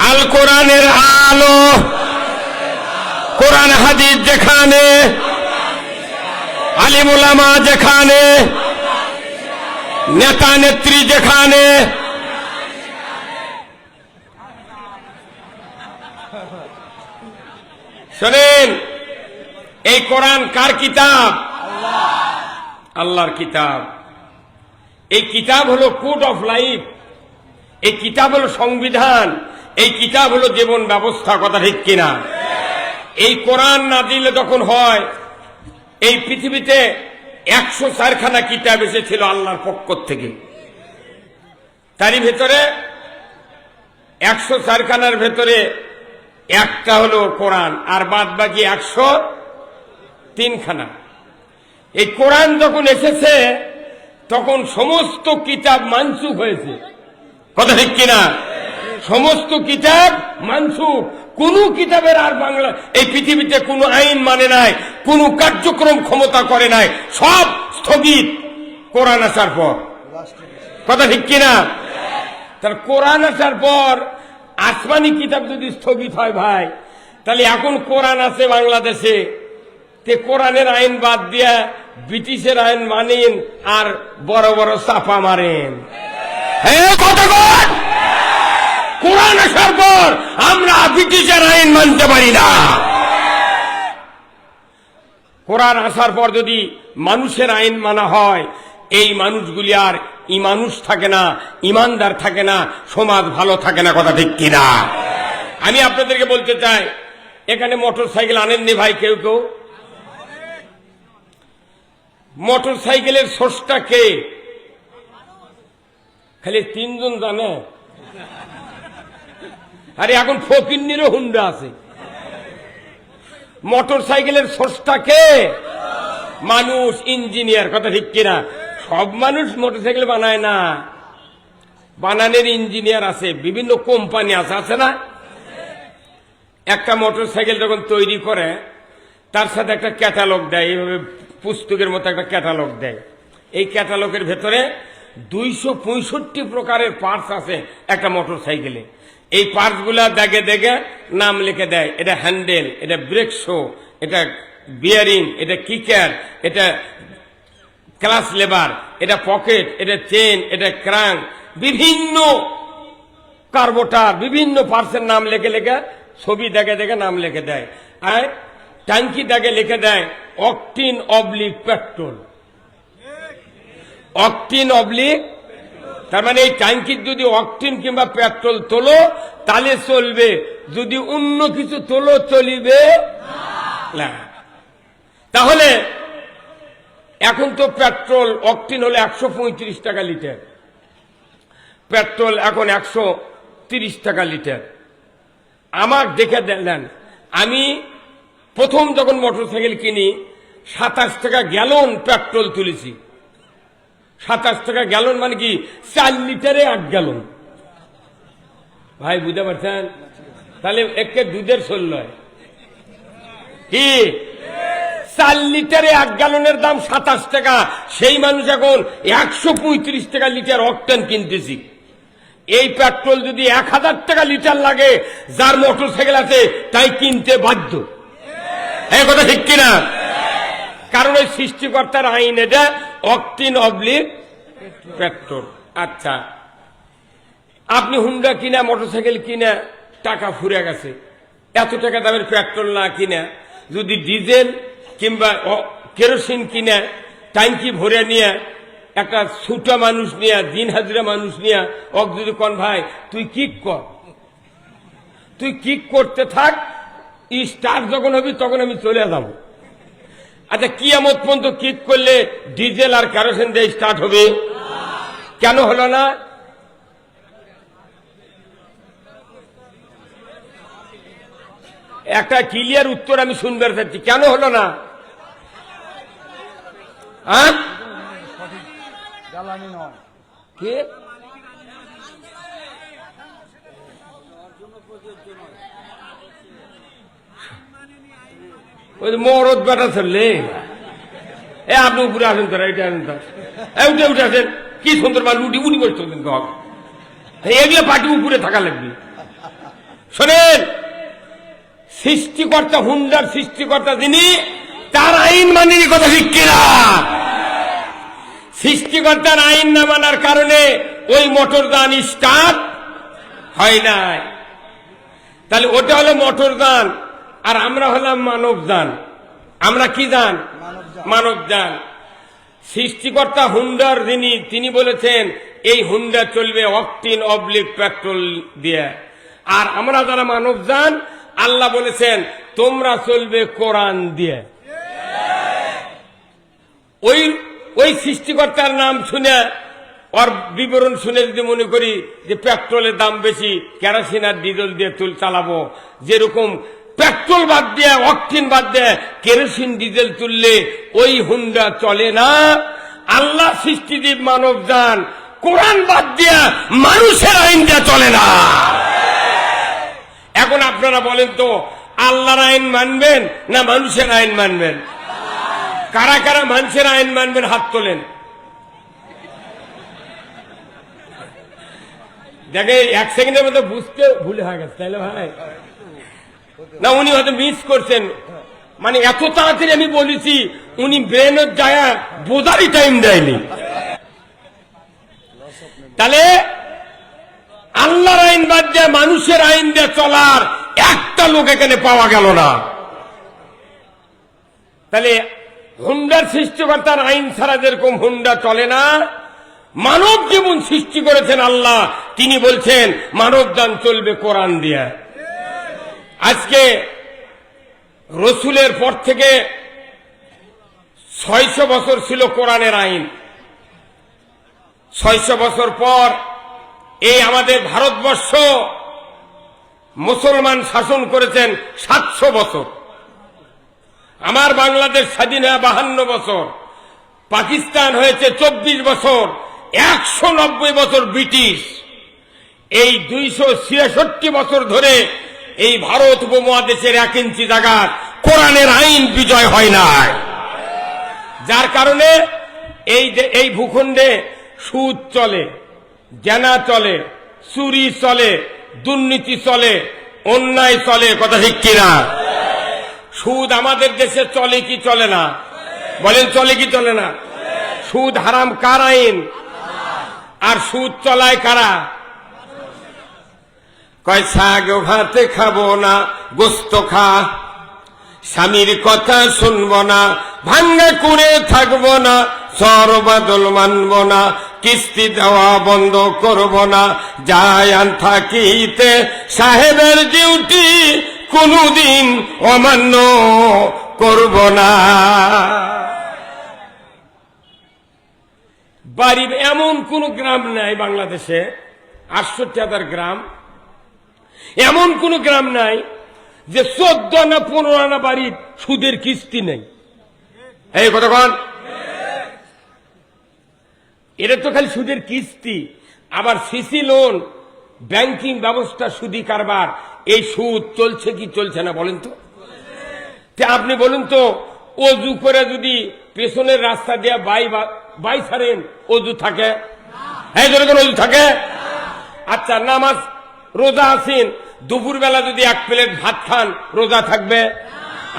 আল কোরআনের আলো, কোরআন হাদিস যেখানে, আলিম উলামা যেখানে, নেতা নেত্রী যেখানে। শোনেন, এই কোরআন কার কিতাব? আল্লাহর কিতাব। এই কিতাব হলো কোড অফ লাইফ, এই কিতাব হলো সংবিধান, এই কিতাব হলো জীবন ব্যবস্থা, কথা ঠিক কিনা? এই কোরআন না দিলে তখন হয়, এই পৃথিবীতে 104খানা কিতাব এসেছিল আল্লাহর পক্ষ থেকে, তারই ভেতরে 104খানার ভেতরে একটা হলো কোরআন, আর বাদ বাকি 103খানা। এই কোরআন যখন এসেছে তখন সমস্ত কিতাব মানসুখ হয়েছে, কথা ঠিক কিনা? সমস্ত কিতাব মানসুখ। কোন কিতাবের আর বাংলা এই পৃথিবীতে কোনো আইন মানে নাই, কোনো কার্যক্রম ক্ষমতা করে নাই, সব স্থগিত কোরআন আসার পর, কথা ঠিক কিনা? তার কোরআন আসার পর আসমানি কিতাব যদি স্থগিত হয় ভাই, তাহলে এখন কোরআন আছে বাংলাদেশে, তে কোরআনের আইন বাদ দিয়া ব্রিটিশের আইন মানেন আর বড় বড় চাপা মারেন। হ্যাঁ কথা বল, কোরআন আসার পর আমরা ব্রিটিশের আইন মানতে পারি না। কোরআন আসার পর যদি মানুষের আইন মানা হয়, এই মানুষগুলি আর মানুষ থাকে না, ইমানদার থাকে না, সমাজ ভালো থাকে না, কথা ঠিক কিনা? আমি আপনাদেরকে বলতে চাই, এখানে মোটর সাইকেল আনেননি ভাই কেউ কেউ? মোটর সাইকেলের সোর্সটা কে? খালি 3 জন জানে। আরে এখন ফকিন্নিরও হুন্ডা আছে। মোটর সাইকেলের সোর্সটা কে? মানুষ ইঞ্জিনিয়ার, কথা ঠিক কিনা? সব মানুষ মোটরসাইকেল বানায় না, বানানোর ইঞ্জিনিয়ার আছে, বিভিন্ন কোম্পানি আছে, আছে না? একটা মোটরসাইকেল যখন তৈরি করে তার সাথে একটা ক্যাটালগ দেয়, এইভাবে পুস্তকের মতো একটা ক্যাটালগ দেয়। এই ক্যাটালগের ভেতরে 265 প্রকারের পার্টস আছে একটা মোটরসাইকেলে। এই পার্টসগুলা দেখে দেখে নাম লিখে দেয়, এটা হ্যান্ডেল, এটা ব্রেক শো, এটা বিয়ারিং, এটা কিকার, এটা ক্লাস লেবার, এটা পকেট, এটা চেন, এটা ক্রাঙ্ক, বিভিন্ন কার্বোটার, বিভিন্ন পার্টসের নাম লিখে লিখে ছবি দেখে দেখে নাম লিখে দেয়। আর ট্যাঙ্কি দেখে লিখে দেয় অকটিন অবলিক পেট্রোল, অকটিন অবলিক। তার মানে এই ট্যাঙ্কির যদি অকটিন কিংবা পেট্রোল তোলো তাহলে চলবে, যদি অন্য কিছু তোলো চলিবে না। তাহলে এখন তো পেট্রোল অকটিন হলে 135 টাকা লিটার, পেট্রোল এখন 130 টাকা লিটার। আমার দেখে দেন, আমি প্রথম যখন মোটরসাইকেল কিনি 27 টাকা গ্যালন পেট্রোল তুলেছি। 27 টাকা গ্যালন মানে কি 4 লিটারে 8 গ্যালন। ভাই বুঝতে পারছেন? তাহলে একে দুধের শোল কি 4 লিটারে 8 গ্যালনের দাম 27 টাকা, সেই মানুষ এখন 135 টাকা লিটার অকটেন কিনতেছি। এই পেট্রোল যদি 1000 টাকা লিটার লাগে, যার মোটরসাইকেল আছে তাই কিনতে বাধ্য। এই কথা ঠিক কিনা? কারণ ওই সৃষ্টিকর্তার আইন, এটা অকটিন অবলিক পেট্রোল। আচ্ছা, আপনি হুন্ডা কিনা, মোটরসাইকেল কিনা টাকা ফুরে গেছে, এত টাকা দামের পেট্রোল না কিনা যদি ডিজেল কিংবা কেরোসিন কিনা ট্যাঙ্কি ভরে নিয়ে একটা ছুটা মানুষ নিয়ে, দিন হাজিরা মানুষ নিয়ে ওক যদি কন ভাই তুই কিক কর, তুই কিক করতে থাক, স্টার্ট যখন হবি তখন আমি চলে যাব। আচ্ছা, কিয়ামত পর্যন্ত কিক করলে ডিজেল আর কেরোসিন দিয়ে স্টার্ট হবে? কেন হলো না? একটা ক্লিয়ার উত্তর আমি শুনতে চাচ্ছি, কেন হলো না? জ্বালানি নয় কি ওই মরদ বেটা চললে আপনি উপরে আসেন, তোরা এটা আসেন, উঠে উঠে আসেন, কি সুন্দর মাল উঠি উঠি বসতে এগুলো পাটি উপরে থাকা লাগবে। শোনেন, সৃষ্টিকর্তা, হুন্ডার সৃষ্টিকর্তা যিনি, তার আইন মানিনি, কথা ঠিক কিনা? সৃষ্টিকর্তার আইন না মানার কারণে ওই মোটর যান স্টার্ট হয় নাই। তাহলে ওটা হলো মোটর যান, আর আমরা হলাম মানব যান। আমরা কি যান? মানব যান। সৃষ্টিকর্তা হুন্ডার যিনি, তিনি বলেছেন এই হুন্ডা চলবে অকটিন অবলিক পেট্রোল দিয়ে। আর আমরা যারা মানব যান, আল্লাহ বলেছেন তোমরা চলবে কোরআন দিয়ে। ওই সৃষ্টিকর্তার নাম শুনে, ওর বিবরণ শুনে যদি মনে করি যে পেট্রোলের দাম বেশি, কেরোসিন আর ডিজেল দিয়ে চালাবো, যেরকম পেট্রোল বাদ দিয়ে, অকটিন বাদ দিয়ে কেরোসিন ডিজেল তুললে ওই হুন্ডা চলে না। আল্লাহ সৃষ্টিজীব মানব যান, কোরআন বাদ দিয়ে মানুষের আইন দিয়ে চলে না। এখন আপনারা বলেন তো, আল্লাহর আইন মানবেন না মানুষের আইন মানবেন? কারা কারা মানুষের আইন মানবেন হাত তোলেন। দেখে 1 সেকেন্ডের মধ্যে বুঝতে ভুলে হয়ে গেছে, তাইলে ভাই না, উনি হয়তো মিস করছেন, মানে এত তাড়াতাড়ি আমি বলেছি, উনি ব্রেনের যায় বোঝারই টাইম দেয়নি। তাহলে আল্লাহর আইন বাদ দিয়ে মানুষের আইন দিয়ে চলার একটা লোক এখানে পাওয়া গেল না। তাহলে হুন্ডার সৃষ্টিকর্তার আইন ছাড়া যেরকম হুন্ডা চলে না, মানব জীবন সৃষ্টি করেছেন আল্লাহ, তিনি বলছেন মানব যান চলবে কোরআন দিয়ে। আজকে রসুলের পর থেকে 600 বছর ছিল কোরআনের আইন। 600 বছর পর এই আমাদের ভারতবর্ষ মুসলমান শাসন করেছেন 700 বছর। আমার বাংলাদেশ স্বাধীন হয়ে 52 বছর, পাকিস্তান হয়েছে 24 বছর, 190 বছর ব্রিটিশ। এই 266 বছর ধরে এই ভারত উপমহাদেশের 1 ইঞ্চি জায়গা কোরআনের আইন বিজয় হয় নাই। যার কারণে এই ভূখণ্ডে সুদ চলে, জেনা চলে, চুরি চলে, দুর্নীতি চলে, অন্যায় চলে। কথা ঠিক কিনা? সুদ আমাদের দেশে চলে কি চলে না? বলেন চলে কি চলে না? সুদ হারাম কার আইন? আর সুদ চলায় কারা? কয় শাক ভাতে খাবো না, গোস্ত খা, স্বামীর কথা শুনবো না, ভাঙ্গা করে থাকবো না, সর বাদল মানব না, কিস্তি দেওয়া বন্ধ করব না, যায়ান থাকিতে সাহেবের ডিউটি কোনদিন অমান্য করব না। বাড়ি এমন কোন গ্রাম নাই বাংলাদেশে, 68,000 গ্রাম, এমন কোন গ্রাম নাই যে 14 আনা 15 আনা বাড়ির সুদের কিস্তি নেই। এই কতক্ষণ? এটা তো খালি সুদের কিস্তি। আবার সিসি লোন, ব্যাংকিং ব্যবস্থা, সুদি কারবার, এই সুদ চলছে কি চলছে না বলেন তো? আপনি বলুন তো, অজু করে যদি পেছনের রাস্তা দিয়ে বাই ছাড়েন, অজু থাকে? হ্যাঁ, অজু থাকে? আচ্ছা, নামাজ রোজা আছেন, দুপুরবেলা যদি 1 প্লেট ভাত খান, রোজা থাকবে?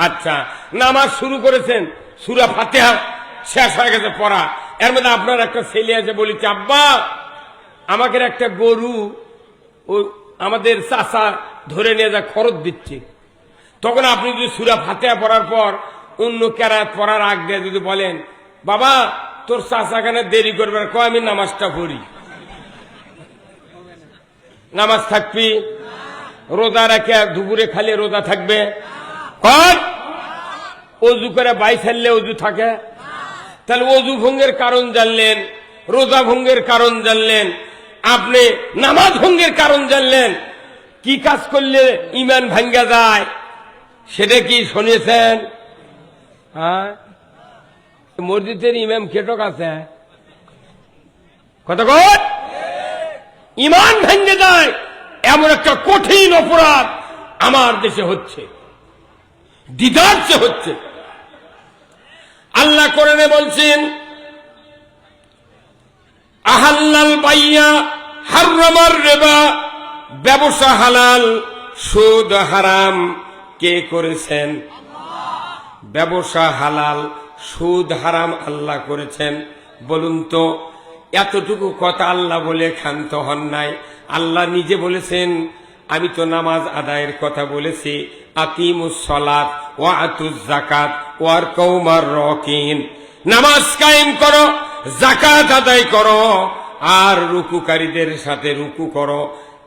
আচ্ছা, নামাজ শুরু করেছেন, সূরা ফাতিহা শেষ হয়ে গেছে পড়া, এর মধ্যে আপনার একটা ছেলে আছে, বলেছে আব্বা আমাকে একটা গরু ও আমাদের চাচা ধরে নিয়ে যা খরচ দিচ্ছে। তখন আপনি যদি সূরা ফাতিহা পড়ার পর অন্য কেরাত পড়ার আগ দিয়ে যদি বলেন, বাবা তোর চাচা কেন দেরি করবে, কয় আমি নামাজটা পড়ি, নামাজ থাকবি? রোজা রাখে দুপুরে খালি রোজা থাকবে? কর। অজু করে বাই ছাড়লে অজু থাকে? তাহলে অজু ভঙ্গের কারণ জানলেন, রোজা ভঙ্গের কারণ জানলেন, আপনি নামাজ ভঙ্গের কারণ জানলেন, কি কাজ করলে ইমান ভাঙ্গা যায় সেটা কি শুনেছেন? হ্যাঁ, মসজিদের ইমাম কেটক আছে কতক্ষণ? ইমান ভেঙে যায় এমন একটা কঠিন অপরাধ আমার দেশে হচ্ছে, দিদারছে হচ্ছে। আল্লাহ কোরআনে বলছেন, আহাল্লাল বাইয়া হারামার রিবা, ব্যবসা হালাল সুদ হারাম। কে করেছেন? ব্যবসা হালাল সুদ হারাম আল্লাহ করেছেন। বলুন তো, এতটুকু কথা আল্লাহ বলে ক্ষান্ত হন নাই। আল্লাহ নিজে বলেছেন, আমি তো নামাজ আদায়ের কথা বলেছি, আকিমুস সালাত ওয়া আতুজ যাকাত ওয়ারকাউ মার রাকিন, নামাজ কায়েম করো, যাকাত আদায় করো, আর রুকুকারীদের সাথে রুকু করো।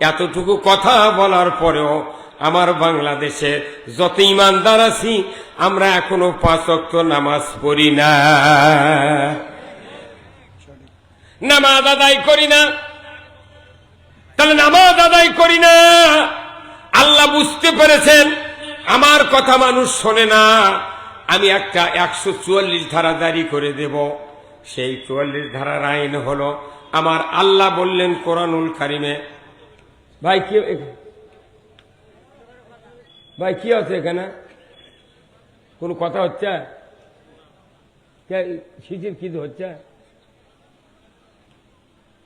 এতটুকু কথা বলার পরেও আমার বাংলাদেশে যত ইমানদার আছি আমরা এখনো 5 ওয়াক্ত নামাজ পড়ি না, নামাজ আদায় করি না। তাহলে নামাজ আদায় করি না, আল্লাহ বুঝতে পেরেছেন আমার কথা মানুষ শোনে না, আমি একটা 144 ধারা জারি করে দেব। সেই 44 ধারার আইন হলো, আমার আল্লাহ বললেন কোরআনুল কারিমে, ভাই কি আছে এখানে? কোন কথা হচ্ছে? শীতের কি হচ্ছে?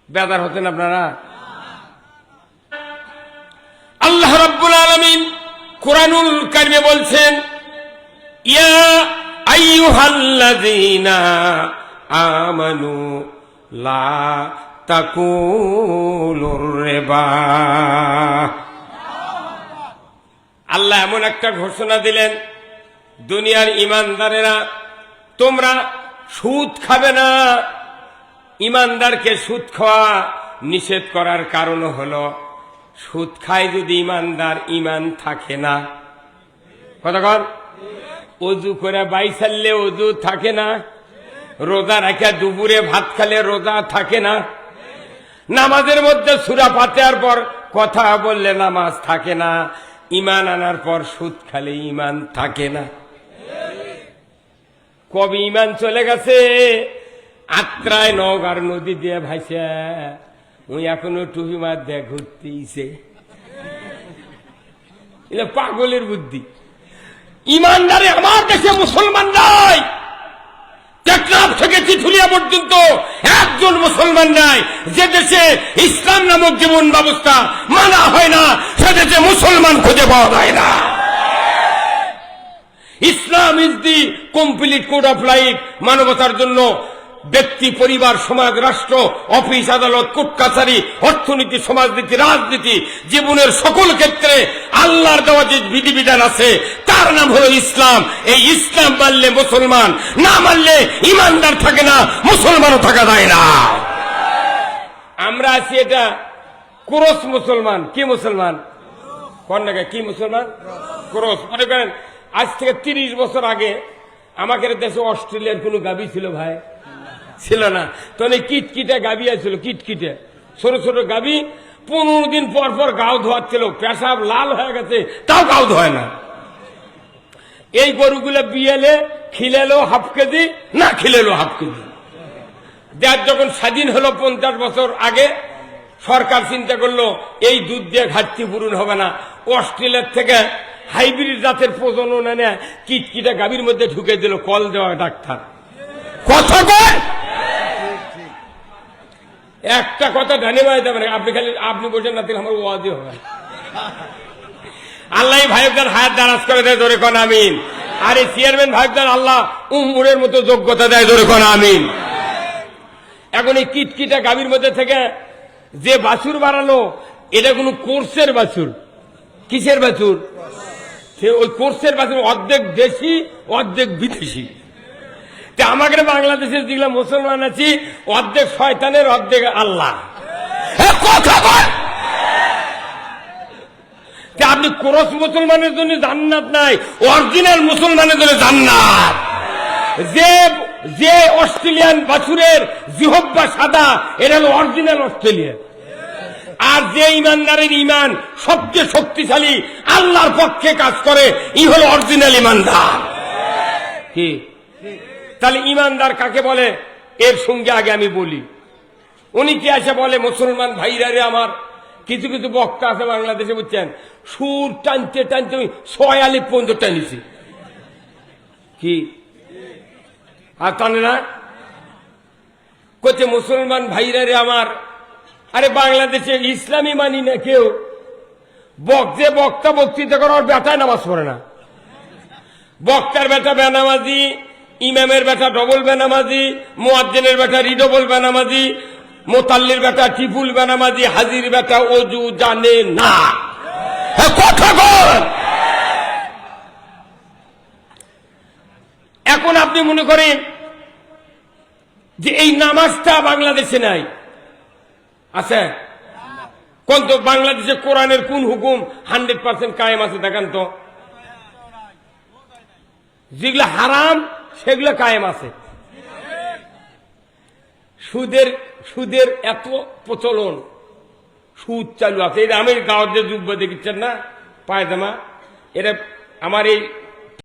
বেদার হচ্ছেন আপনারা? আল্লাহ রাব্বুল আলামিন কোরআনুল কারিমে বলছেন, ইয়া আইয়ুহাল্লাযীনা আমানু লা তাকুলুর রিবা। আল্লাহ এমন একটা ঘোষণা দিলেন, দুনিয়ার ইমানদারেরা তোমরা সুদ খাবে না। ইমানদারকে সুদ খাওয়া নিষেধ করার কারণ হলো, সুদ খায় যদি ইমানদার, ইমান থাকে না। কতক্ষণ? অজু করে বাই ছাড়লে অজু থাকে না, রোজা রাখা দুপুরে ভাত খেলে রোজা থাকে না, নামাজের মধ্যে সূরা ফাতিহার পর কথা বললে নামাজ থাকে না, ইমান আনার পর সুদ খালে ইমান থাকে না। কবে ইমান চলে গেছে আত্রায় নওগাঁর নদী দিয়ে ভাইসা ওই এখনো টুপি মার দিয়ে ঘুরতেইছে। এটা পাগলের বুদ্ধি। ইমানদারে আমার দেশে মুসলমান নাই, টেকনাফ থেকে চিঠুলিয়া পর্যন্ত একজন মুসলমান নাই। যে দেশে ইসলাম নামক জীবন ব্যবস্থা মানা হয় না সে দেশে মুসলমান খুঁজে পাওয়া যায় না। Islam is the complete code of life. মানবতার জন্য ব্যক্তি, পরিবার, সমাজ, রাষ্ট্র, অফিস, আদালত, কোর্ট কাছারি, অর্থনীতি, সমাজনীতি, রাজনীতি, জীবনের সকল ক্ষেত্রে আল্লাহর দেওয়া যে বিধিবিধান আছে তার নাম হলো ইসলাম। এই ইসলাম মানলে মুসলমান, না মানলে ইমানদার থাকে না, মুসলমানও থাকা যায় না। আমরা আছি এটা ক্রস মুসলমান। কি মুসলমান? কন্যাকে কি মুসলমান? ক্রস। মনে করেন আজ থেকে 30 বছর আগে আমাদের দেশে অস্ট্রেলিয়ার কোন গাবি ছিল ভাই? ছিল না। তখন কিটকিটে গাবি আছিল, কিটকিটে ছোট ছোট গাবি। 15 দিন পর পর গাও ধোয়াচ্ছিল, পেশাব লাল হয়ে গেছে তাও গাও ধোয় না। এই গরুগুলো বিয়েলে খিলেলো হাফ কেজি, না খিলেলো হাফ কেজি। দেশ যখন স্বাধীন হলো 50 বছর আগে, সরকার চিন্তা করলো এই দুধ দিয়ে ঘাটতি পূরণ হবে না, অস্ট্রেলিয়ার থেকে হাইব্রিড জাতের প্রজনন এনে কিটকিটা গাভীর মধ্যে ঢুকে দিল। কল দেওয়া ডাক্তার কথা কয়, একটা কথা ধানে মায় দেবেন। আপনি খালি আপনি বলছেন না, তাহলে আমার ওয়াজই হবে। আল্লাহ ভাইবদার হায়াত দারাজ করে দেয়, জোরে কোন আমিন। আর এই চেয়ারম্যান ভাইবদার আল্লাহ উমরের মতো যোগ্যতা দেয়, জোরে কোন আমিন। এখন এই কিটকিটা গাভীর মধ্যে থেকে যে বাছুর বাড়ালো, এটা কোন কোর্সের বাছুর। কিসের বাছুর? সে ওই কোর্সের বাছুর, অর্ধেক দেশি অর্ধেক বিদেশি। আমাদের বাংলাদেশের যেগুলো মুসলমান আছি, অর্ধেক শয়তানের অর্ধেক আল্লাহ। কথা বল। আপনি ক্রস মুসলমানের জন্য জান্নাত নাই, অরিজিনাল মুসলমানের জন্য জান্নাত। যে অস্ট্রেলিয়ান বাছুরের জিহব্বা সাদা, এটা হলো অরিজিনাল অস্ট্রেলিয়া। আর যে ইমানদারের ইমান সবচেয়ে শক্তিশালী, আল্লাহর পক্ষে কাজ করে, ই হলো অরিজিনাল ইমানদার। কি? তাহলে ইমানদার কাকে বলে এর সঙ্গে আগে আমি বলি। উনি কি আসে বলে, মুসলমান ভাইরা রে আমার, কিছু কিছু বক্তা আছে বাংলাদেশে, বুঝছেন, সুর টানতে টানতে 6 আলিফ পর্যন্ত টানিছি। কি আর টানে না? করছে মুসলমান ভাইরা রে আমার। আরে বাংলাদেশে ইসলামী মানি না কেউ। যে বক্তা বক্তৃতা করার বেটায় নামাজ পড়ে না। বক্তার বেটা বেনামাজি, ইমামের বেটা ডবল বেনামাজি, মুয়াজ্জিনের বেটা রিডবল বেনামাজি, মোতাল্লির বেটা টিপুল বেনামাজি, হাজির বেটা অজু জানে না। কথা বল। এখন আপনি মনে করেন যে এই নামাজটা বাংলাদেশে নাই, আছে কোন? তো বাংলাদেশে কোরআনের কোন হুকুম 100% কায়েম আছে দেখান তো। যেগুলো হারাম সেগুলো কায়েম আছে। সুদের এত প্রচলন, সুদ চালু আছে। আমি গাঁৱত যে যুব্য দেখিচ্ছেন না, পায়জামা, এটা আমার এই